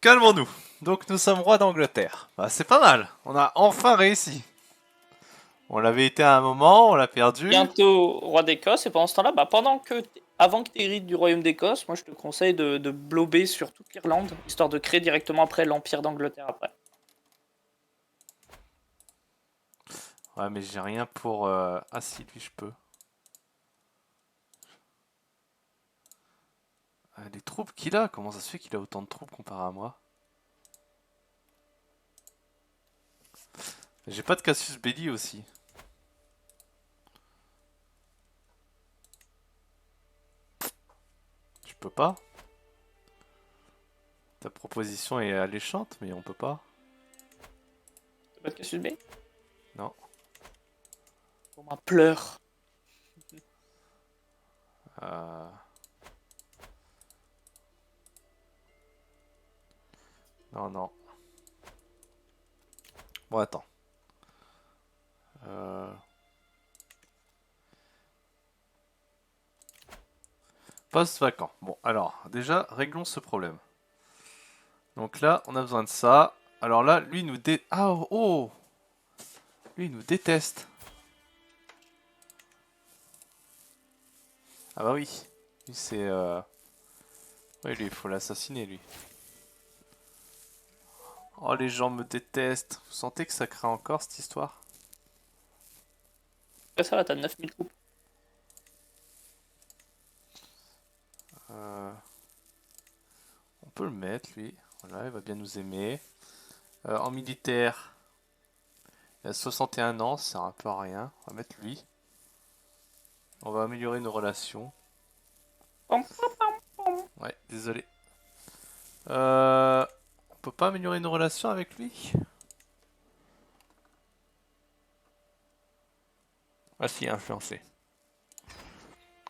Calmons-nous. Donc nous sommes rois d'Angleterre. Bah, c'est pas mal. On a enfin réussi. On l'avait été à un moment, on l'a perdu. Bientôt roi d'Écosse, et pendant ce temps-là, avant que tu hérites du royaume d'Écosse, moi je te conseille de blober sur toute l'Irlande, histoire de créer directement après l'Empire d'Angleterre après. Ouais, mais j'ai rien pour. Ah, si, lui, je peux. Les troupes qu'il a, comment ça se fait qu'il a autant de troupes comparé à moi? J'ai pas de Cassius Belli aussi. Je peux pas. Ta proposition est alléchante, mais on peut pas. T'as pas de Cassius Belli? Non. Bon bah pleure. Euh... Non. Bon, attends. Poste vacant. Bon, alors, déjà, réglons ce problème. Donc là, on a besoin de ça. Alors là, lui nous Ah, oh! Lui, il nous déteste. Ah bah oui. Lui, c'est... Oui, lui, il faut l'assassiner, lui. Oh, les gens me détestent. Vous sentez que ça craint encore, cette histoire? Ouais, ça va, t'as 9000 troupes. On peut le mettre, lui. Voilà, il va bien nous aimer. En militaire, il a 61 ans, ça sert un peu à rien. On va mettre lui. On va améliorer nos relations. Ouais, désolé. On peut pas améliorer nos relations avec lui? Ah si, influencer.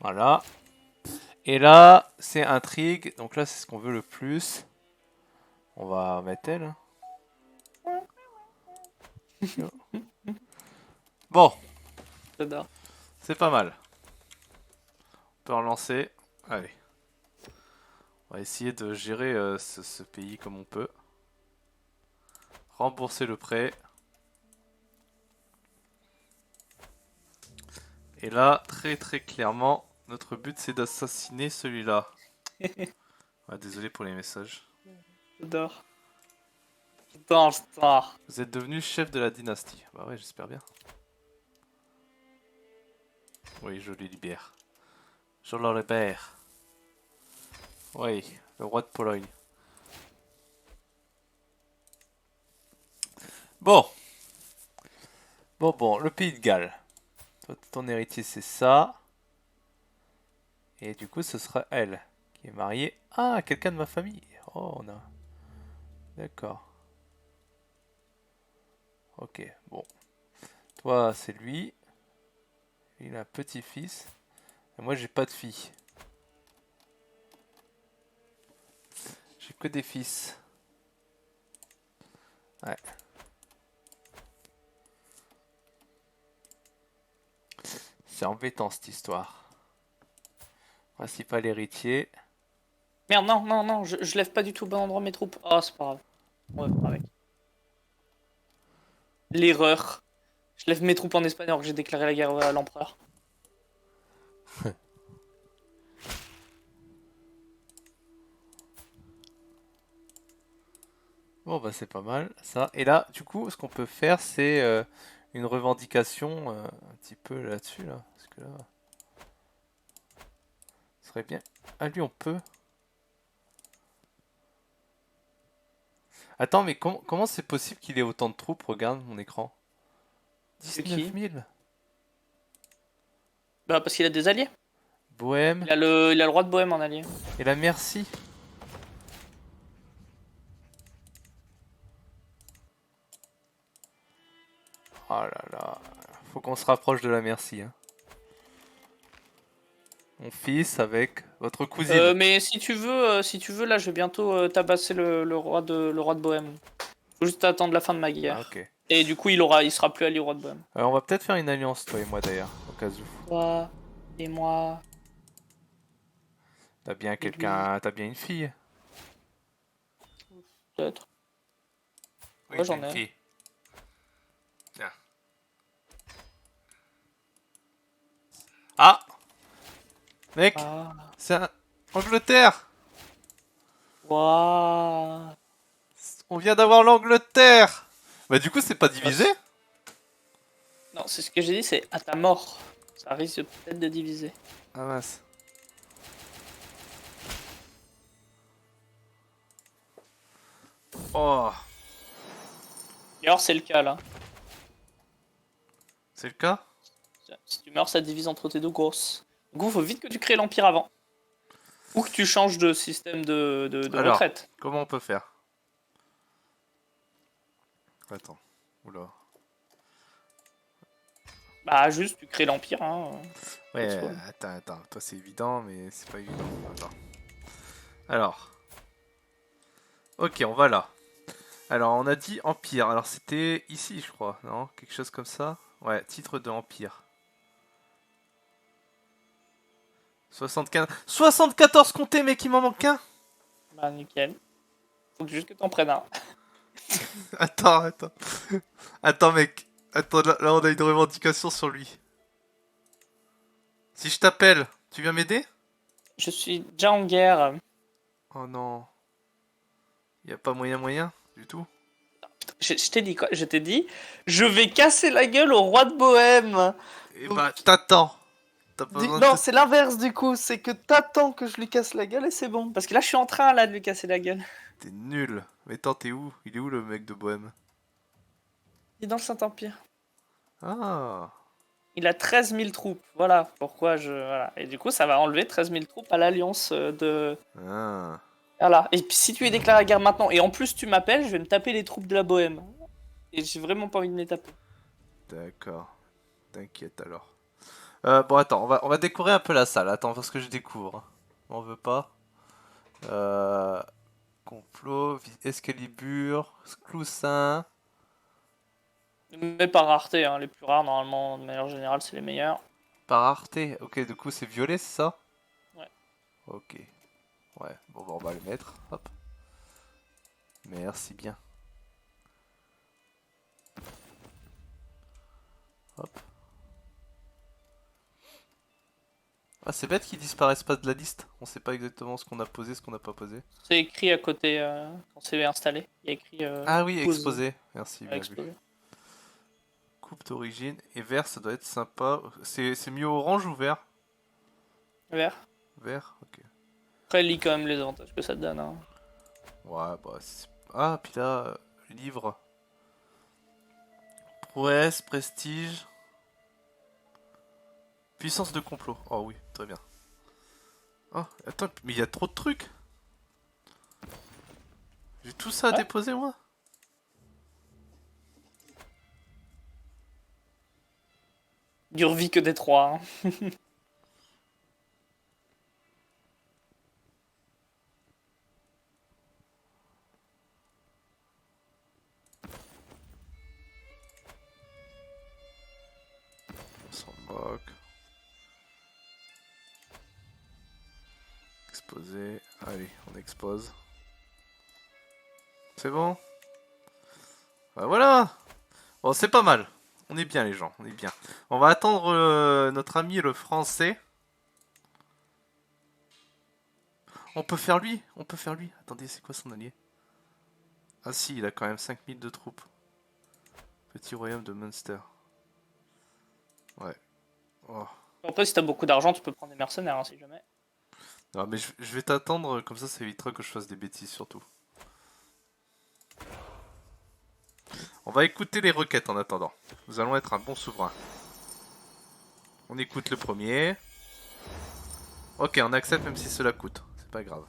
Voilà. Et là, c'est intrigue. Donc là, c'est ce qu'on veut le plus. On va mettre elle. Bon, J'adore. c'est pas mal. On peut relancer. Allez. On va essayer de gérer ce pays comme on peut. Rembourser le prêt. Et là, très très clairement, notre but c'est d'assassiner celui-là. Ah, désolé pour les messages. J'adore. J'adore, j'adore. Vous êtes devenu chef de la dynastie. Bah ouais, j'espère bien. Oui, je les libère. Je le libère. Oui, le roi de Pologne. Bon. Bon, le pays de Galles. Toi, ton héritier, c'est ça. Et du coup, ce sera elle qui est mariée à quelqu'un de ma famille. Oh, on a... D'accord. Ok, bon. Toi, c'est lui. Il a un petit-fils. Et moi, j'ai pas de fille. J'ai que des fils. Ouais. C'est embêtant, cette histoire. Principal héritier. Merde, non, je lève pas du tout au bon endroit mes troupes. Oh, c'est pas grave. On va faire avec. L'erreur. Je lève mes troupes en Espagne alors que j'ai déclaré la guerre à l'empereur. Bon, bah, c'est pas mal, ça. Et là, du coup, ce qu'on peut faire, c'est une revendication un petit peu là-dessus, là. Parce que là... Ce serait bien. Ah, lui, on peut. Attends, mais comment c'est possible qu'il ait autant de troupes? Regarde mon écran. C'est 19 qui 000. Bah, parce qu'il a des alliés. Bohème. Il a le roi de Bohème en allié. Et la Merci. Oh là là. Faut qu'on se rapproche de la Merci. Hein. Mon fils avec votre cousine. Mais si tu veux, là, je vais bientôt tabasser le roi de Bohème. Faut juste attendre la fin de ma Ah, guerre. ok. Et du coup, il sera plus allié au roi de Bohème. On va peut-être faire une alliance, toi et moi d'ailleurs, au cas où. Toi et moi. T'as bien Oui. quelqu'un. T'as bien une fille. Peut-être. Oui, Ouais, t'as j'en une ai. fille. Tiens. Ah! Mec! Ah. C'est Angleterre! Waouh. On vient d'avoir l'Angleterre! Bah du coup c'est pas divisé? Non, c'est ce que j'ai dit, c'est à ta mort. Ça risque peut-être de diviser. Ah mince. Oh! Et alors, c'est le cas là. C'est le cas? Si tu meurs, ça divise entre tes deux grosses. Du coup, faut vite que tu crées l'empire avant. Ou que tu changes de système de Alors, retraite. comment on peut faire? Attends. Oula. Bah, juste, tu crées l'empire. Hein. Ouais, Pas de attends. Toi c'est évident, mais c'est pas évident. Attends. Alors. Ok, on va là. Alors, on a dit Empire. Alors, c'était ici, je crois, non? Quelque chose comme ça? Ouais, titre de Empire. 75... 74 comtés, mec, il m'en manque un! Bah, nickel. Faut juste que t'en prennes un. Attends. Attends, mec. Attends, là, on a une revendication sur lui. Si je t'appelle, tu viens m'aider? Je suis déjà en guerre. Oh non. Y a pas moyen du tout? Je t'ai dit quoi? Je t'ai dit, je vais casser la gueule au roi de Bohême. Eh Donc, bah, t'attends. T'as pas besoin de non, te... c'est l'inverse du coup. C'est que t'attends que je lui casse la gueule et c'est bon. Parce que là, je suis en train là de lui casser la gueule. T'es nul. Mais attends, t'es où? Il est où le mec de Bohème? Il est dans le Saint-Empire. Ah. Il a 13 000 troupes. Voilà pourquoi je. Voilà. Et du coup, ça va enlever 13 000 troupes à l'alliance de. Ah. Voilà. Et puis si tu lui déclares la guerre maintenant, et en plus tu m'appelles, je vais me taper les troupes de la Bohème. Et j'ai vraiment pas envie de me les taper. D'accord. T'inquiète alors. Bon, attends, on va décorer un peu la salle. Attends, parce que je découvre. On veut pas. Euh, complot, Excalibur, Cloussin. Mais par rareté, hein. Les plus rares, normalement, de manière générale, c'est les meilleurs. Par Arte. Ok, du coup, c'est violet, c'est ça? Ouais. Ok. Ouais, bon, bah, on va le mettre. Hop. Merci bien. Hop. Ah, c'est bête qu'ils disparaissent pas de la liste. On sait pas exactement ce qu'on a posé, ce qu'on n'a pas posé. C'est écrit à côté, quand c'est installé. Il y a écrit Ah oui, pause exposé. Merci, bien vu. exposé. Coupe d'origine. Et vert, ça doit être sympa. C'est mieux orange ou vert? Vert. Vert, ok. Après, lis quand même les avantages que ça te donne. Hein. Ouais, bah. Ah, puis là, livre. Prouesse, prestige. Puissance de complot. Oh oui, très bien. Oh, attends, mais il y a trop de trucs. J'ai tout ça à Ouais. déposer, moi? Dure vie que des trois. Hein. On s'en moque. Exposer. Allez, on expose. C'est bon? Bah voilà! Bon, c'est pas mal. On est bien, les gens, on est bien. On va attendre notre ami le français. On peut faire lui. Attendez, c'est quoi son allié? Ah si, il a quand même 5000 de troupes. Petit royaume de Munster. Ouais. Oh. Après, si t'as beaucoup d'argent, tu peux prendre des mercenaires, hein, si jamais. Non, mais je vais t'attendre, comme ça évitera que je fasse des bêtises surtout. On va écouter les requêtes en attendant. Nous allons être un bon souverain. On écoute le premier. Ok, on accepte même si cela coûte. C'est pas grave.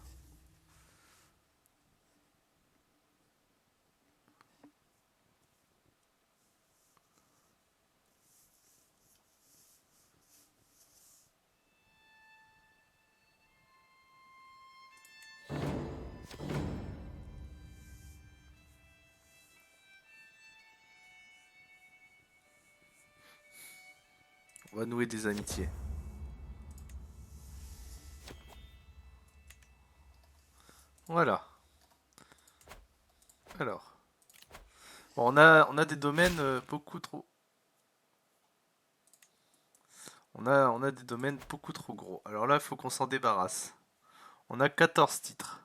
On va nouer des amitiés. Voilà. Alors. Bon, on a des domaines beaucoup trop... On a des domaines beaucoup trop gros. Alors là, il faut qu'on s'en débarrasse. On a 14 titres.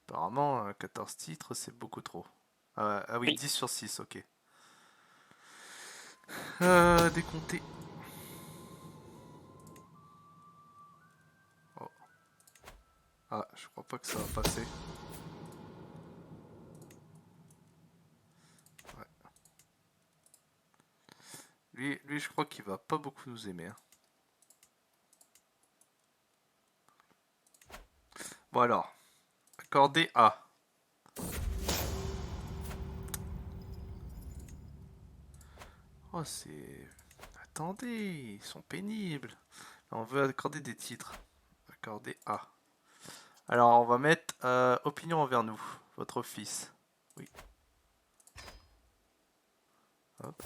Apparemment, 14 titres, c'est beaucoup trop. Ah oui, Oui. 10 sur 6, ok. Décompter. Oh. Ah, je crois pas que ça va passer. Ouais. Lui, je crois qu'il va pas beaucoup nous aimer. Hein. Bon alors, accordé A. Oh, c'est... Attendez, ils sont pénibles. Là, on veut accorder des titres. Accorder A. Alors, on va mettre opinion envers nous, votre fils. Oui. Hop.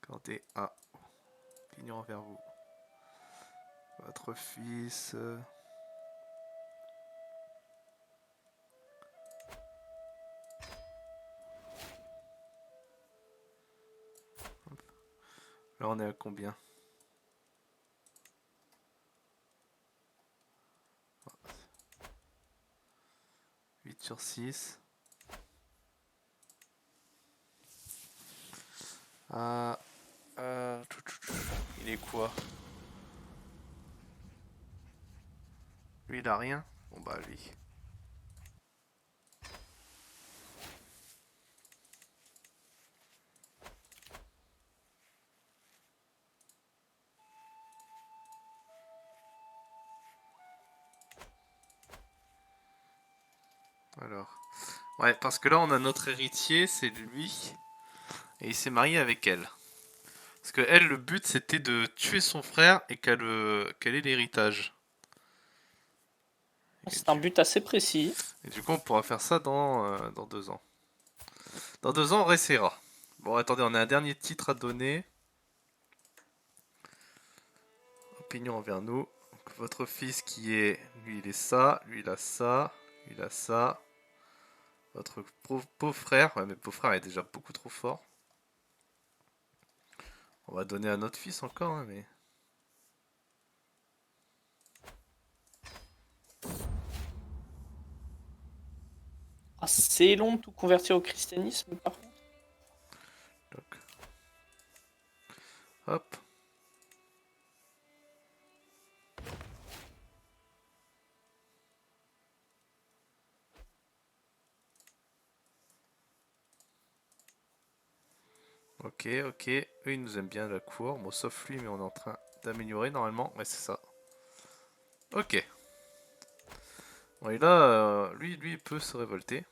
Accorder A. Opinion envers vous. Votre fils... Là, on est à combien? « 8 sur 6. Ah, Il est quoi? lui, il a rien. Bon, bah, lui. Alors. Ouais, parce que là, on a notre héritier, c'est lui. Et il s'est marié avec elle. Parce que elle, le but, c'était de tuer son frère et qu'elle ait l'héritage. Et C'est un but assez précis. du coup, on pourra faire ça dans 2 ans. Dans 2 ans, on réessayera. Bon, attendez, on a un dernier titre à donner. Opinion envers nous. Donc, votre fils qui est... Lui, il est ça. Lui, il a ça. Lui, il a ça. Votre pauvre frère. Ouais, mais pauvre frère est déjà beaucoup trop fort. On va donner à notre fils encore, hein, mais... Ah, c'est long de tout convertir au christianisme, par contre. Donc. Hop. Ok, ok. Eux, ils nous aiment bien la cour. Bon, sauf lui, mais on est en train d'améliorer normalement. Ouais, c'est ça. Ok. Bon, et là, lui, il peut se révolter.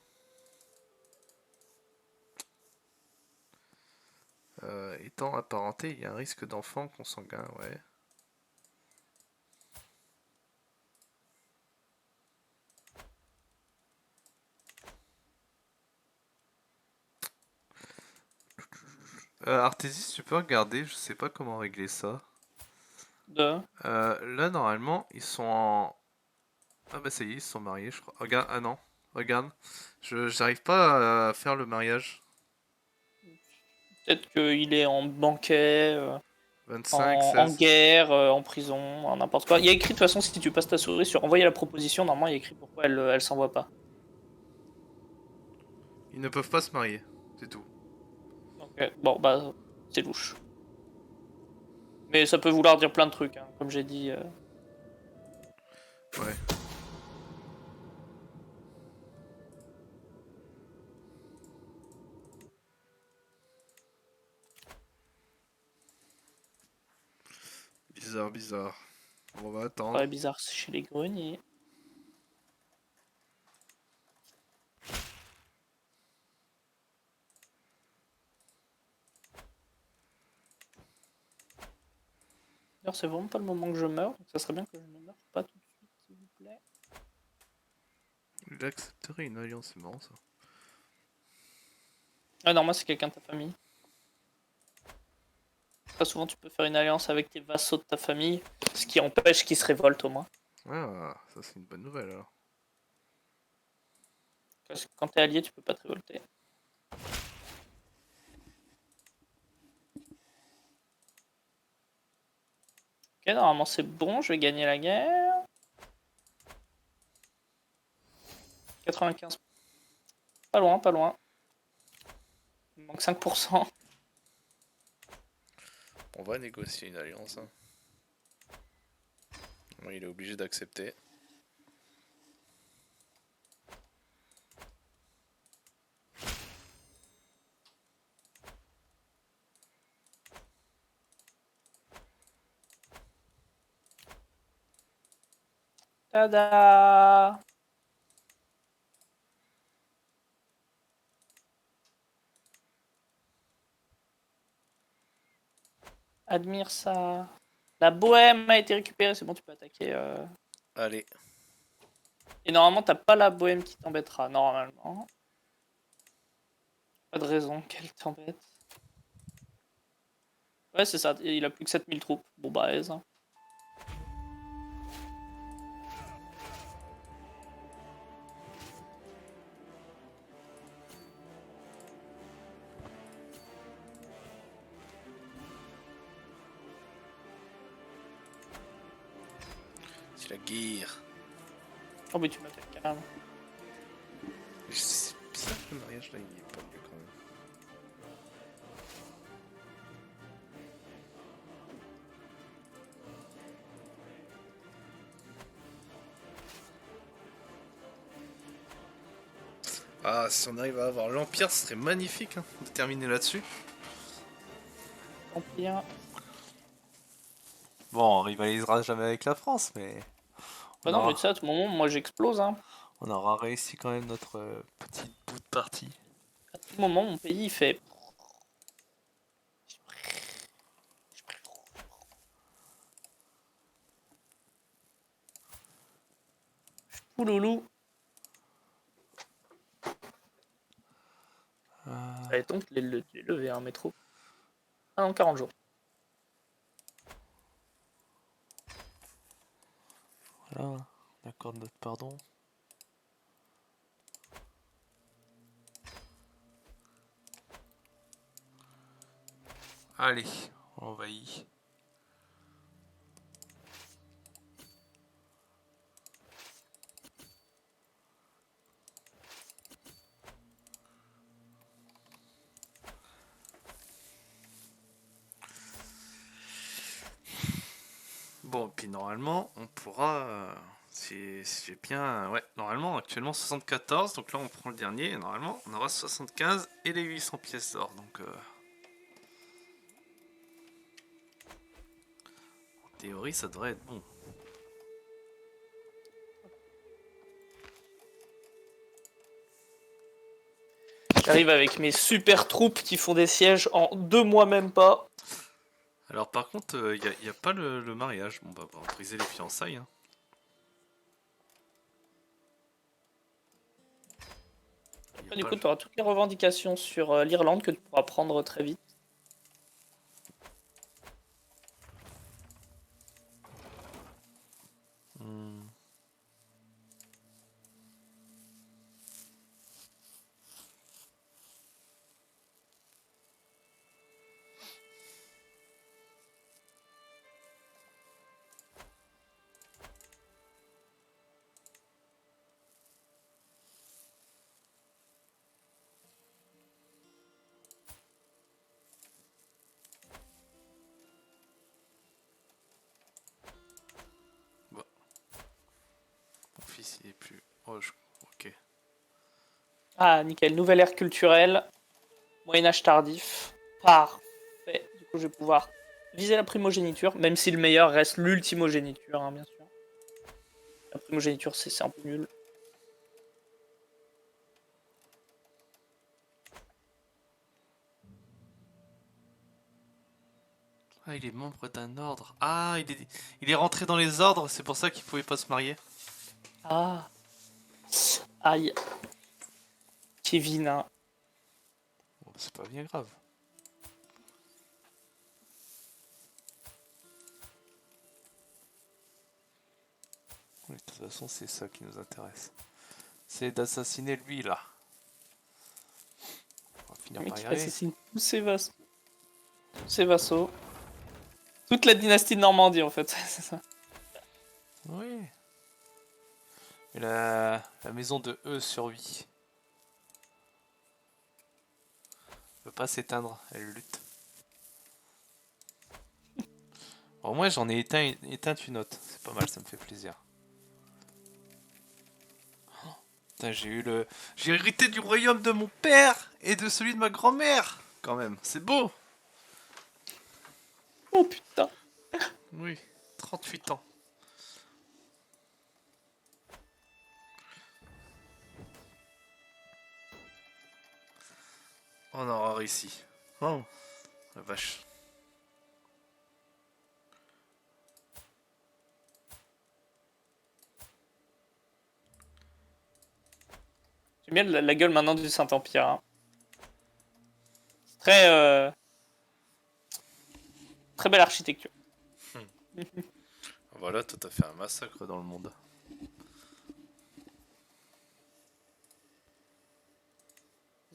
Étant apparenté, il y a un risque d'enfant consanguin, ouais. Artésis, tu peux regarder, je sais pas comment régler ça. Là, normalement, ils sont en... Ah bah ça y est, ils se sont mariés, je crois. Regarde, ah non, regarde. J'arrive pas à faire le mariage. Peut-être qu'il est en banquet, 25, en 16. guerre, en prison, en n'importe quoi. Il y a écrit de toute façon, si tu passes ta souris sur envoyer la proposition, normalement il y a écrit pourquoi elle s'envoie pas. Ils ne peuvent pas se marier, c'est tout. Donc, bon, bah, c'est louche. Mais ça peut vouloir dire plein de trucs, hein, comme j'ai dit. Ouais. Bizarre, bizarre. On va attendre. Ouais, bizarre, c'est chez les greniers. D'ailleurs, c'est vraiment pas le moment que je meurs, donc ça serait bien que je ne meure pas tout de suite, s'il vous plaît. Il accepterait une alliance, c'est marrant ça. Ah non, moi c'est quelqu'un de ta famille. Très souvent, tu peux faire une alliance avec tes vassaux de ta famille, ce qui empêche qu'ils se révoltent au moins. Ah, ça c'est une bonne nouvelle alors. Parce que quand t'es allié, tu peux pas te révolter. Ok, normalement c'est bon, je vais gagner la guerre. 95. Pas loin, pas loin. Il manque 5%. On va négocier une alliance. Hein. Bon, il est obligé d'accepter. Tada! Admire ça. La bohème a été récupérée, c'est bon, tu peux attaquer. Allez. Et normalement, t'as pas la bohème qui t'embêtera, normalement. Pas de raison qu'elle t'embête. Ouais, c'est ça, il a plus que 7000 troupes. Bon bah, aise. Hein. la guerre. Oh, mais tu m'appelles carrément. C'est bizarre que le mariage là il est pas lieu quand même. Ah, si on arrive à avoir l'Empire, ce serait magnifique hein, de terminer là-dessus. Empire. Bon, on rivalisera jamais avec la France, mais Bah non, mais tu sais, à tout moment, moi j'explose. Hein. on aura réussi quand même notre petit bout de partie. À tout moment, mon pays il fait. Ouloulou. Ça va être donc les lever un métro. Ah non, 40 jours. Voilà, on accorde notre pardon. Allez, on envahit. Bon, puis normalement, on pourra. Si j'ai bien. Ouais, normalement, actuellement 74, donc là on prend le dernier, et normalement on aura 75 et les 800 pièces d'or, donc. En théorie, ça devrait être bon. J'arrive avec mes super troupes qui font des sièges en 2 mois même pas. Alors par contre, il y a pas le mariage. Bon, bah, on va briser les fiançailles. Hein. Après, du coup, tu auras toutes les revendications sur l'Irlande que tu pourras prendre très vite. Bon. Mon fils, il est plus. Oh, ok. Ah, nickel. Nouvelle ère culturelle. Moyen-Âge tardif. Parfait. Du coup, je vais pouvoir viser la primogéniture, même si le meilleur reste l'ultimogéniture, hein, bien sûr. La primogéniture, c'est un peu nul. Ah, il est membre d'un ordre. Ah, il est rentré dans les ordres, c'est pour ça qu'il pouvait pas se marier. Ah. Aïe. Kevin, hein. Bon, c'est pas bien grave. Oui, de toute façon, c'est ça qui nous intéresse. C'est d'assassiner lui, là. On va finir Le mec par y qui arriver. assassine tous ses vassaux. Tous ses vassaux. Toute la dynastie de Normandie, en fait. C'est ça. Oui. Et la maison de E survit. Elle peut pas s'éteindre, elle lutte. Au moins j'en ai éteint une autre. C'est pas mal, ça me fait plaisir. Oh, putain, j'ai hérité du royaume de mon père et de celui de ma grand-mère. Quand même, c'est beau. Oh putain. Oui, 38 ans. On aura réussi. Oh, la vache. J'aime bien la gueule maintenant du Saint-Empire. Hein. Très... Très belle architecture. Voilà, toi t'as fait un massacre dans le monde.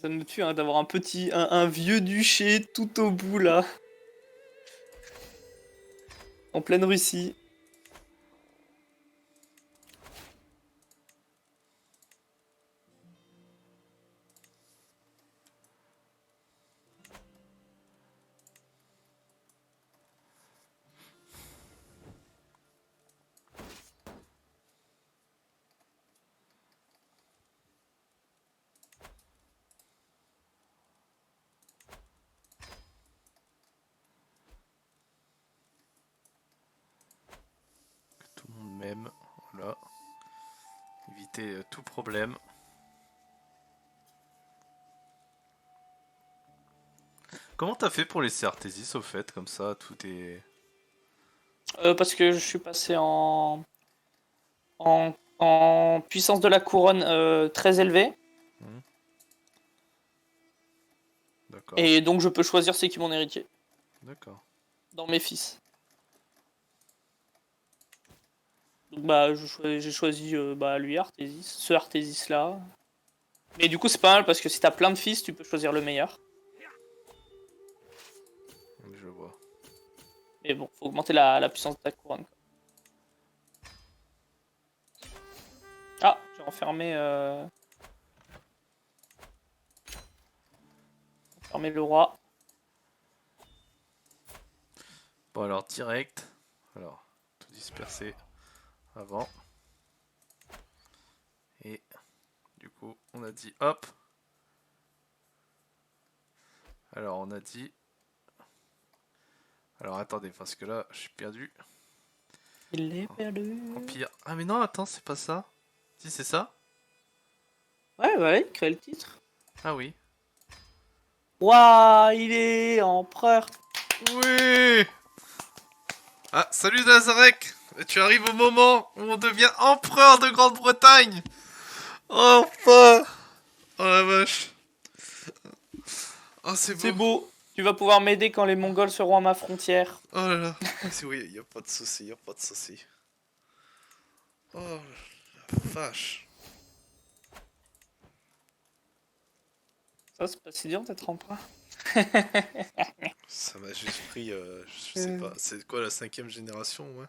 Ça me tue hein, d'avoir un vieux duché tout au bout là. En pleine Russie. éviter tout problème. Comment t'as fait pour laisser Artésis au fait, comme ça, tout est... Parce que je suis passé en puissance de la couronne très élevée. D'accord, Et donc je peux choisir c'est qui mon héritier. d'accord. Dans mes fils. Donc bah j'ai choisi lui Artésis. Ce Artésis là. Mais du coup c'est pas mal parce que si t'as plein de fils, tu peux choisir le meilleur. Je vois. Mais bon, faut augmenter la puissance de ta couronne. Quoi. Ah, j'ai enfermé... enfermé le roi. Bon alors, direct. Alors, tout disperser avant. Et du coup, on a dit hop. Alors, on a dit... Alors, attendez, parce que là, je suis perdu. Il est perdu. Empire. Ah mais non, attends, c'est pas ça. Si, c'est ça? Ouais, crée le titre. Ah oui. Waouh, il est empereur. Oui. Ah, salut Nazarek. Tu arrives au moment où on devient empereur de Grande-Bretagne. Enfin. Oh la vache. Oh, c'est beau. C'est beau. Tu vas pouvoir m'aider quand les Mongols seront à ma frontière. Oh là là. Oui, y a pas de souci, y a pas de souci. Oh la vache. Ça, c'est pas si dur d'être empereur. Ça m'a juste pris, je sais pas, c'est quoi la 5ème génération, ouais?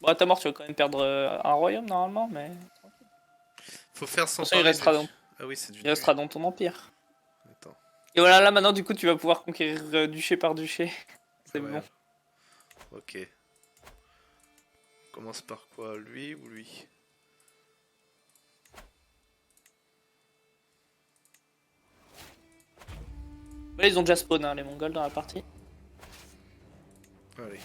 Bon, à ta mort, tu vas quand même perdre un royaume normalement, mais. Faut faire De toute sans façon, il restera dans, Ah oui, c'est du il restera dans ton empire. Attends. Et voilà, là maintenant, du coup, tu vas pouvoir conquérir duché par duché. C'est Ouais. bon. Ok. On commence par quoi? Lui ou lui? Là, ils ont déjà spawn, hein, les Mongols dans la partie. Allez.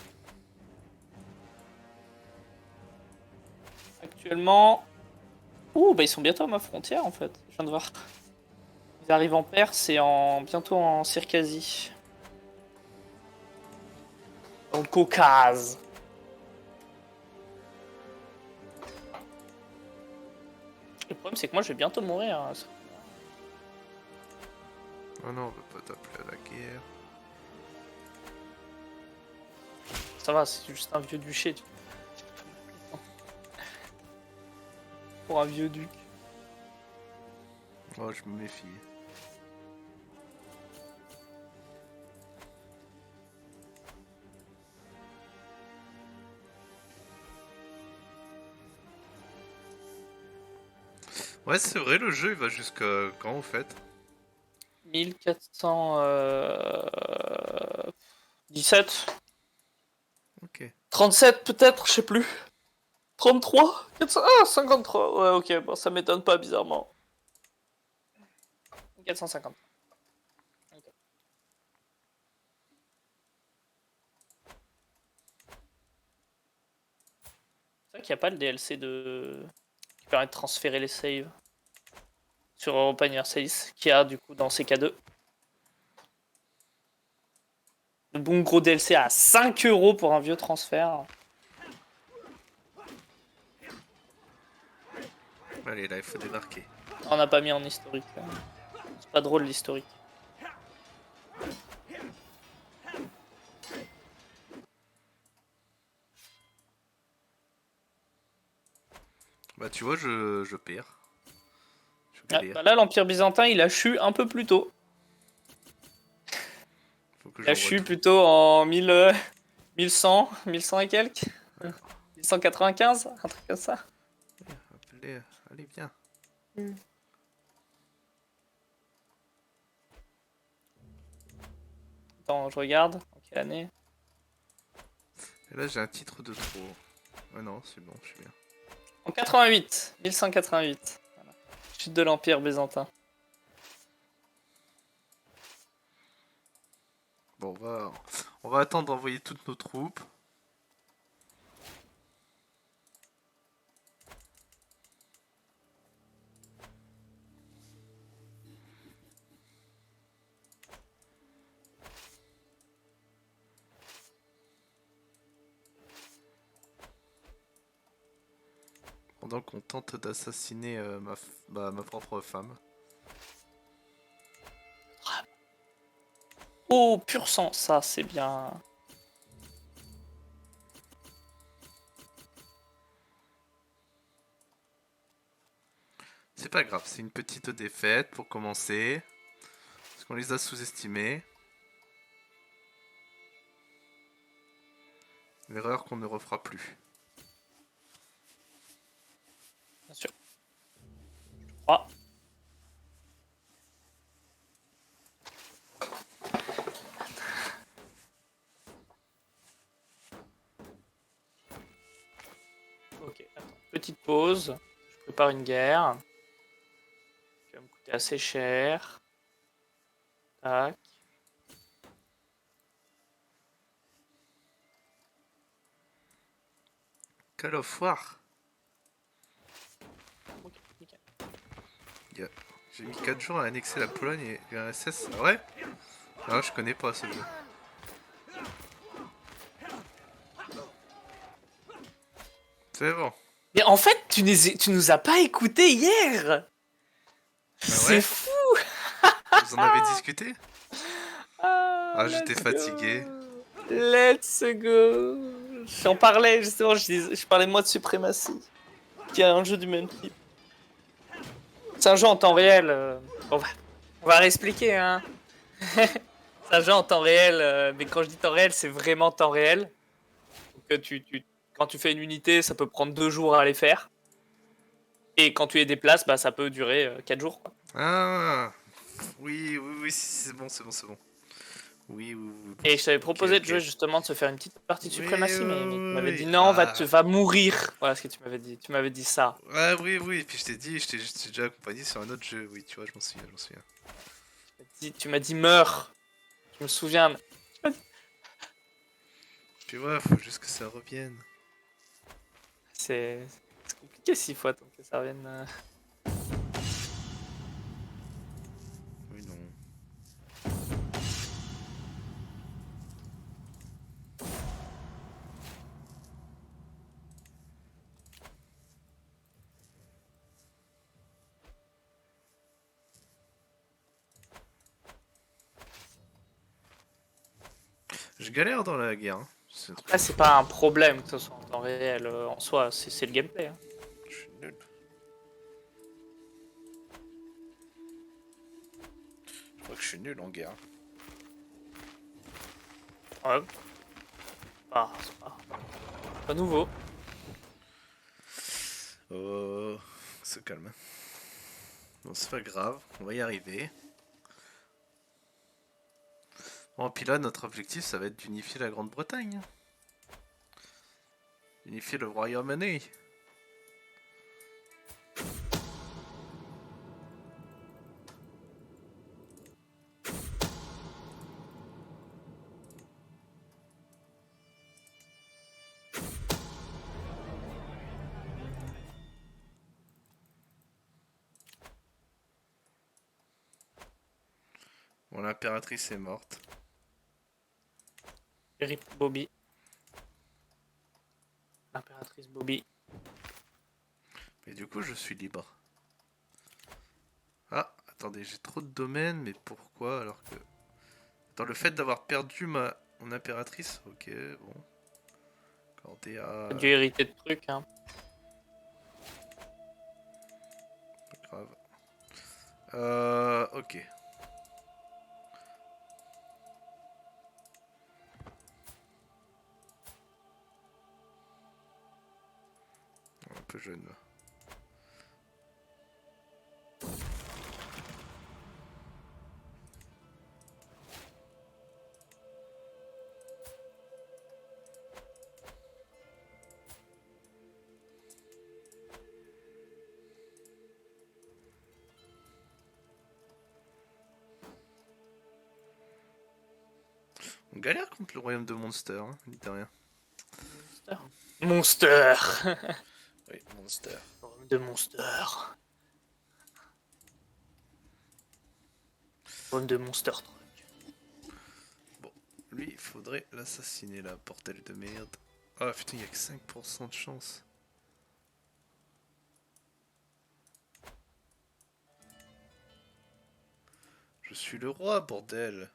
Actuellement. Ouh, bah ils sont bientôt à ma frontière en fait. Je viens de voir. Ils arrivent en Perse et bientôt en Circasie. Dans le Caucase. Le problème, c'est que moi, je vais bientôt mourir. Hein. Oh non, on veut pas t'appeler à la guerre. Ça va, c'est juste un vieux duché. Pour un vieux duc. Oh, je me méfie. Ouais, c'est vrai, le jeu il va jusqu'à quand en fait? 1417. Ok. 37 peut-être, je sais plus. 33 400... Ah, 53. Ouais, ok, bon, ça m'étonne pas bizarrement. 450. Okay. C'est vrai qu'il n'y a pas le DLC qui permet de transférer les saves sur Europa Universalis, qu'il y a du coup dans CK2. Le bon gros DLC à 5 € pour un vieux transfert. Allez, là, il faut débarquer. On n'a pas mis en historique. C'est pas drôle l'historique. Bah, tu vois, je perds. Je Ah, galère. bah là, l'Empire byzantin, il a chu un peu plus tôt. Faut que Il a j'en chu retrouve. plutôt en 1100, 1100 et quelques. 1195, un truc comme ça. Allez, allez, viens. Attends, je regarde. En quelle année? Et là, j'ai un titre de trop. Ah non, c'est bon, je suis bien. En 88, 1188. Voilà. Chute de l'Empire byzantin. Bon, on va attendre d'envoyer toutes nos troupes. pendant qu'on tente d'assassiner ma propre femme. Oh, pur sang, ça c'est bien. C'est pas grave, c'est une petite défaite pour commencer. Parce qu'on les a sous-estimés. L'erreur qu'on ne refera plus. Bien sûr. 3. Ok, attends. Petite pause. Je prépare une guerre. Qui va me coûter assez cher. Tac. Call of War. Ok, nickel. J'ai mis 4 jours à annexer la Pologne et l'URSS. Ah ouais? Ah, je connais pas ce jeu. C'est bon. Mais en fait, tu nous as pas écouté hier. Ah C'est ouais? fou. Vous en avez discuté? Ah, J'étais let's fatigué. go. Let's go. J'en parlais justement, je parlais de moi de suprématie. Qui est un jeu du même type. C'est un jeu en temps réel. On va réexpliquer, hein. C'est un jeu en temps réel, mais quand je dis temps réel, c'est vraiment temps réel. Donc, quand tu fais une unité, ça peut prendre 2 jours à les faire. Et quand tu les déplaces, bah, ça peut durer 4 jours, quoi. Ah! Oui, c'est bon, c'est bon, c'est bon. Oui. Et je t'avais proposé Ok. de jouer justement, de se faire une petite partie de suprématie, mais tu m'avais dit Oui. non, va mourir. Voilà ce que tu m'avais dit. Tu m'avais dit ça. Ah oui. Et puis je t'ai déjà accompagné sur un autre jeu. Oui, tu vois, je m'en souviens. Tu m'as dit meurs. Je me souviens. Puis ouais, faut juste que ça revienne. C'est compliqué s'il faut attendre que ça revienne. Oui, non. Je galère dans la guerre. Hein. Après, c'est pas un problème que ce soit en temps réel en soi, c'est le gameplay. Hein. Je suis nul. Je crois que je suis nul en guerre. Ouais. C'est pas nouveau. Oh, se calme. Bon, c'est pas grave, on va y arriver. Bon, puis là, notre objectif, ça va être d'unifier la Grande-Bretagne. Unifier le Royaume-Uni. Bon, l'impératrice est morte. Rip Bobby. L'impératrice Bobby. Et du coup, je suis libre. Ah, attendez, j'ai trop de domaines, mais pourquoi alors que... Dans le fait d'avoir perdu mon impératrice, ok, bon. Accordé à... T'as dû hériter de trucs, hein. Pas grave. Ok. Un peu jeune. Là. On galère contre le royaume de Monster, hein, mine de rien. Monster. Oui, Monster. De Monster. Bonne de Monster Truck. Bon, lui, il faudrait l'assassiner là, bordel de merde. Ah putain, il y a que 5% de chance. Je suis le roi, bordel.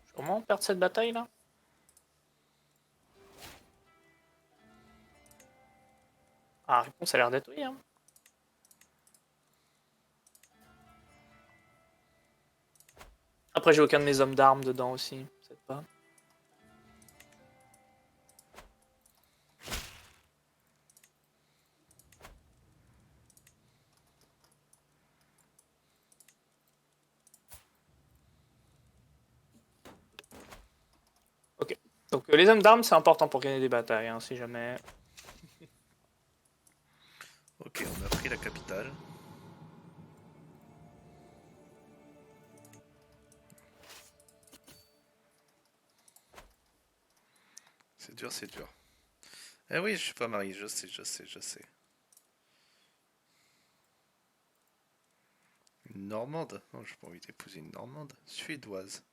Je vais vraiment perdre cette bataille là. Ah, la réponse a l'air d'être oui. Hein. Après, j'ai aucun de mes hommes d'armes dedans aussi. Peut-être pas. Ok. Donc, les hommes d'armes, c'est important pour gagner des batailles, hein, si jamais. Ok, on a pris la capitale. C'est dur, c'est dur. Eh oui, je suis pas marié, je sais, je sais, je sais. Une Normande? Non, j'ai pas envie d'épouser une Normande. Suédoise.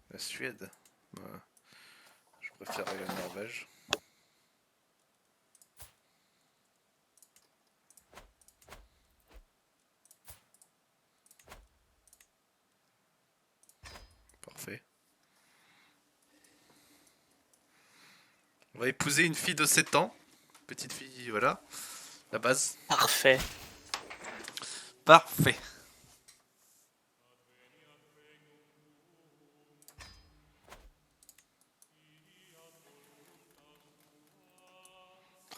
La Suède. Ouais. Je préférerais la Norvège. Parfait. On va épouser une fille de 7 ans. Petite fille, voilà. La base. Parfait. Parfait.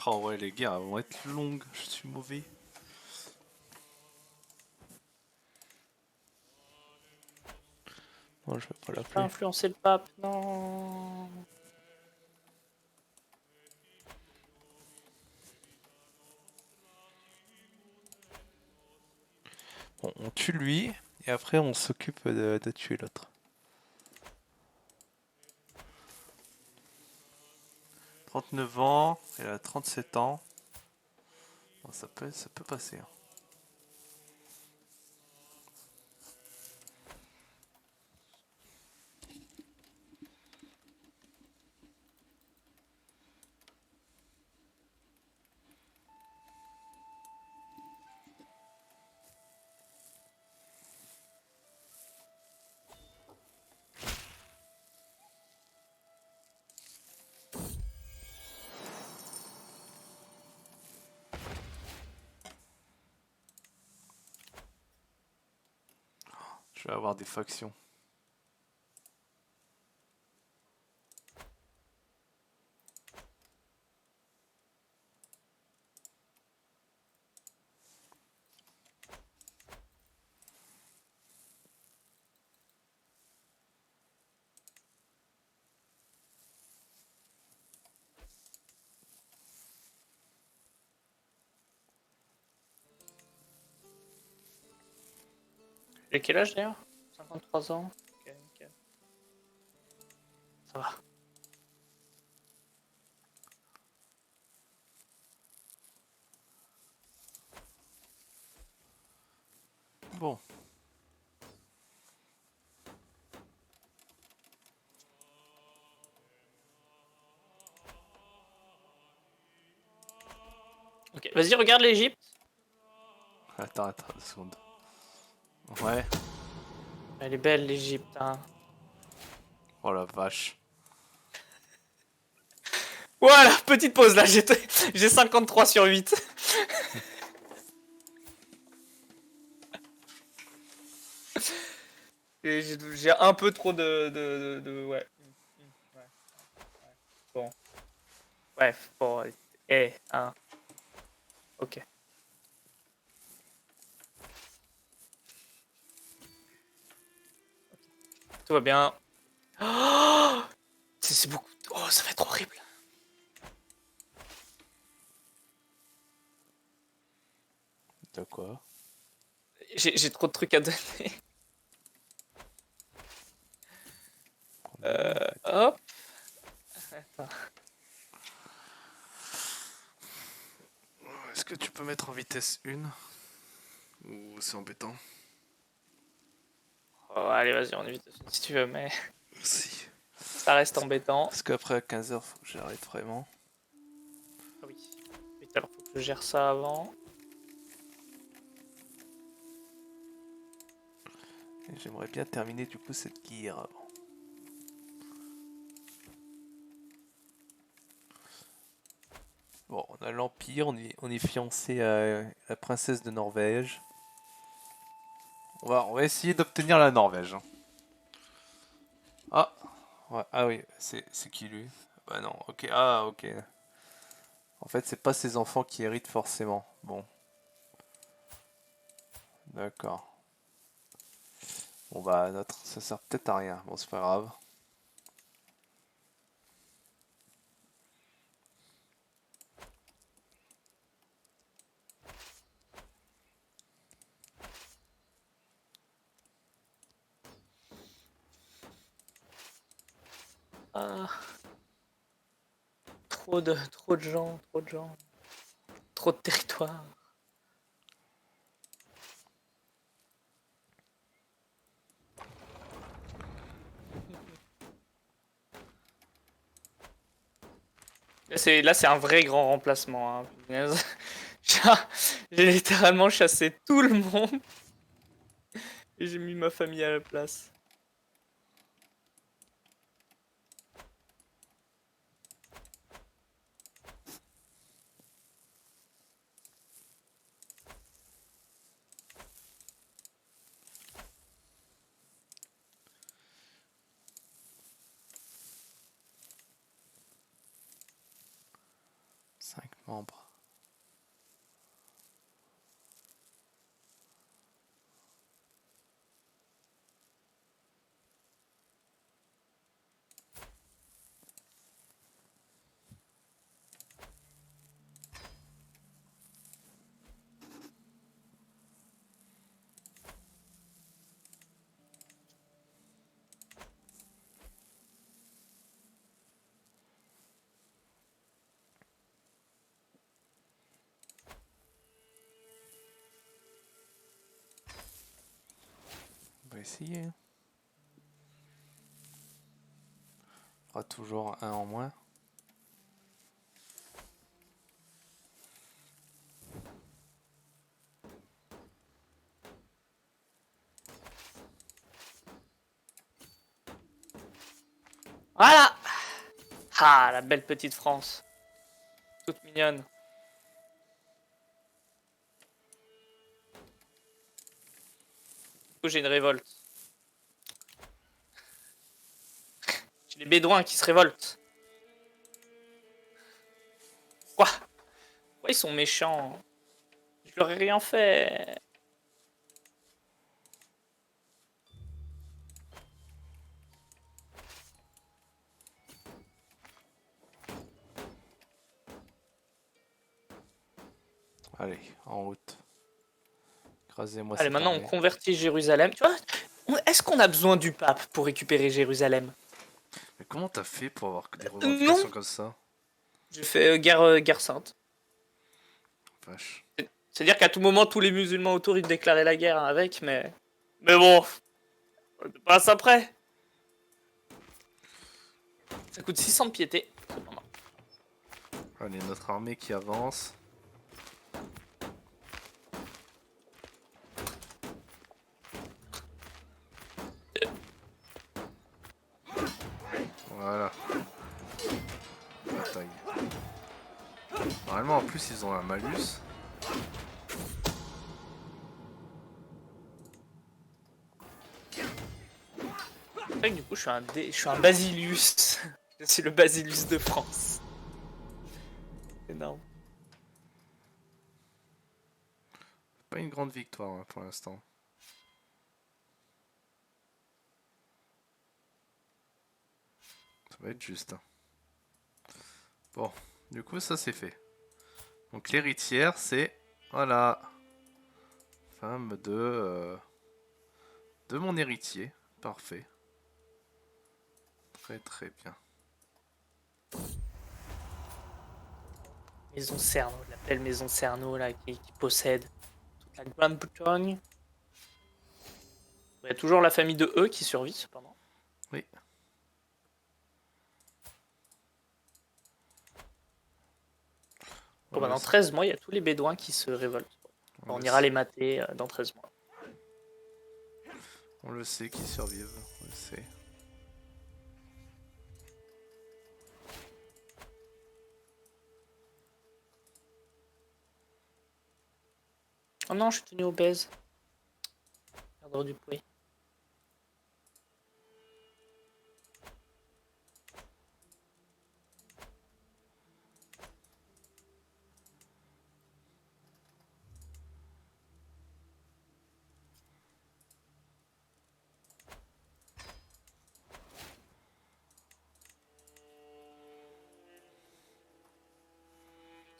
Oh ouais, les guerres vont être longues. Je suis mauvais. Non, je vais pas Pas l'appeler. influencer le pape, non. Bon, on tue lui, et après on s'occupe de tuer l'autre. 39 ans, elle a 37 ans. Bon, ça peut passer. Hein. Je vais avoir des factions. J'ai quel âge d'ailleurs? 53 ans. Ok, nickel. Ça va. Bon. Ok, vas-y, regarde l'Égypte. Attends, 2 secondes. Ouais. Elle est belle l'Égypte, hein. Oh la vache. Voilà, petite pause là, j'ai 53 sur 8. J'ai un peu trop ouais. Ouais. Bon. Bref, bon. Hein. Ok. Tout va bien. Oh, c'est beaucoup. Oh, ça va être horrible. De quoi? J'ai trop de trucs à donner. Hop. Attends. Est-ce que tu peux mettre en vitesse 1? Ou c'est embêtant? allez, vas-y, on évite si tu veux, mais Si. ça reste embêtant. Parce qu'après à 15h, faut que j'arrête vraiment. Ah oui. Vite, alors faut que je gère ça avant. Et j'aimerais bien terminer du coup cette guerre avant. Bon, on a l'Empire, on est fiancé à la princesse de Norvège. On va essayer d'obtenir la Norvège. Hein. Ah, ouais, ah oui, c'est qui lui? Bah non, ok, ah ok. En fait, c'est pas ses enfants qui héritent forcément. Bon. D'accord. Bon bah, ça sert peut-être à rien. Bon, c'est pas grave. Ah. Trop de gens, trop de gens. Trop de territoire. Là, c'est un vrai grand remplacement. Hein. punaise. J'ai littéralement chassé tout le monde et j'ai mis ma famille à la place. Cinq membres. On va essayer. On fera toujours un en moins. Voilà. Ah, la belle petite France. Toute mignonne. Du coup, j'ai une révolte. J'ai les Bédouins qui se révoltent. Quoi? Pourquoi ils sont méchants? Je leur ai rien fait. Allez, en route. Écrasez-moi Allez, cette maintenant on armée. convertit Jérusalem. Tu vois, est-ce qu'on a besoin du pape pour récupérer Jérusalem? Mais comment t'as fait pour avoir des Non. revendications comme ça? J'ai fait guerre sainte. Vache. C'est-à-dire qu'à tout moment, tous les musulmans autour, ils déclaraient la guerre avec, mais... Mais bon, on passe après. Ça coûte 600 de piété. Cependant. Allez, notre armée qui avance. Voilà. Bataille. Normalement, en plus, ils ont un malus. C'est vrai que du coup, je suis un Basilius. Je suis le Basilius de France. Énorme. Pas une grande victoire hein, pour l'instant. Ça va être juste. Hein. Bon, du coup, ça c'est fait. Donc l'héritière, c'est... Voilà. Femme de mon héritier. Parfait. Très très bien. Maison Cerno, la belle maison Cerno là, qui possède toute la Grande-Bretagne. Il y a toujours la famille de E qui survit, cependant. Oui. Bon, bah, Voilà, dans 13 mois, il y a tous les Bédouins qui se révoltent. On ira les mater dans 13 mois. On le sait qu'ils survivent, on le sait. Oh non, je suis tenu obèse. Perdre du poids.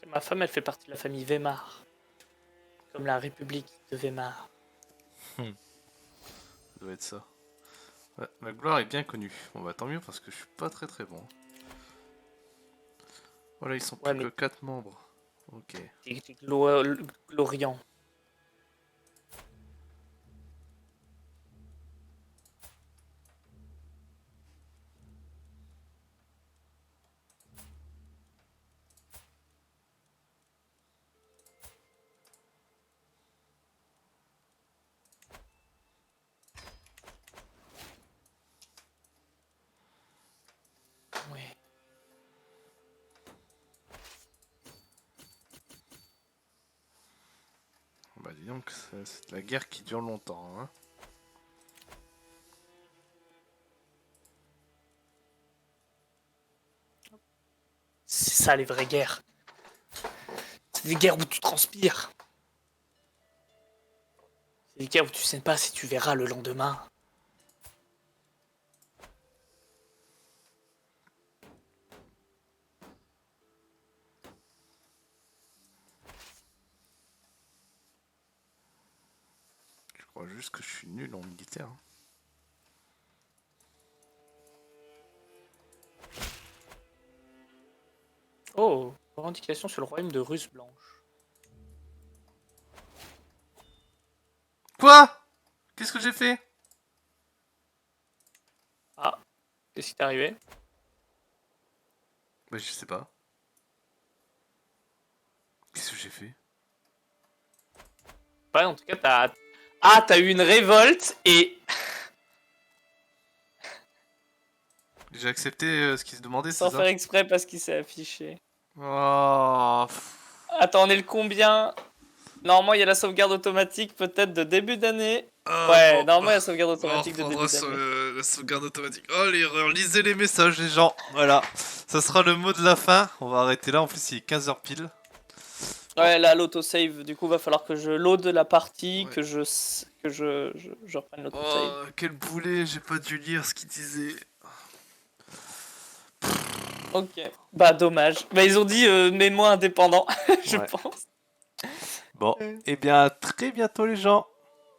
Ma femme, elle fait partie de la famille Weimar. Comme la République de Weimar. Ça doit être ça. Ouais, ma gloire est bien connue. Bon bah tant mieux parce que je suis pas très très bon. Voilà, ils sont Ouais, plus mais- que 4 membres. Ok. T'es gloriant. Ouais. Bah dis donc, c'est de la guerre qui dure longtemps. Hein. C'est ça les vraies guerres. C'est des guerres où tu transpires. C'est des guerres où tu sais pas si tu verras le lendemain. Je crois juste que je suis nul en militaire. Hein. Oh, revendication sur le royaume de Russe blanche. Quoi? Qu'est-ce que j'ai fait? Ah, qu'est-ce qui t'est arrivé? Bah je sais pas. Qu'est-ce que j'ai fait? Ouais, en tout cas, t'as... Ah, t'as eu une révolte et... J'ai accepté ce qui se demandait, c'est Sans ça? faire exprès parce qu'il s'est affiché. Oh, Attends, on est le combien? Normalement, il y a la sauvegarde automatique peut-être de début d'année. Ah, Ouais, bon. normalement, il y a la sauvegarde On automatique de reprendra début sur d'année. la sauvegarde automatique. Oh, lisez les messages, les gens. Voilà. Ça sera le mot de la fin. On va arrêter là. En plus, il est 15h pile. Ouais, là, l'autosave, du coup, va falloir que je load la partie, Ouais. que je reprenne l'autosave. Oh, quel boulet. J'ai pas dû lire ce qu'il disait. Ok. Bah, dommage. Bah, ils ont dit mets-moi indépendant, je Ouais. pense. Bon. Eh bien, à très bientôt, les gens.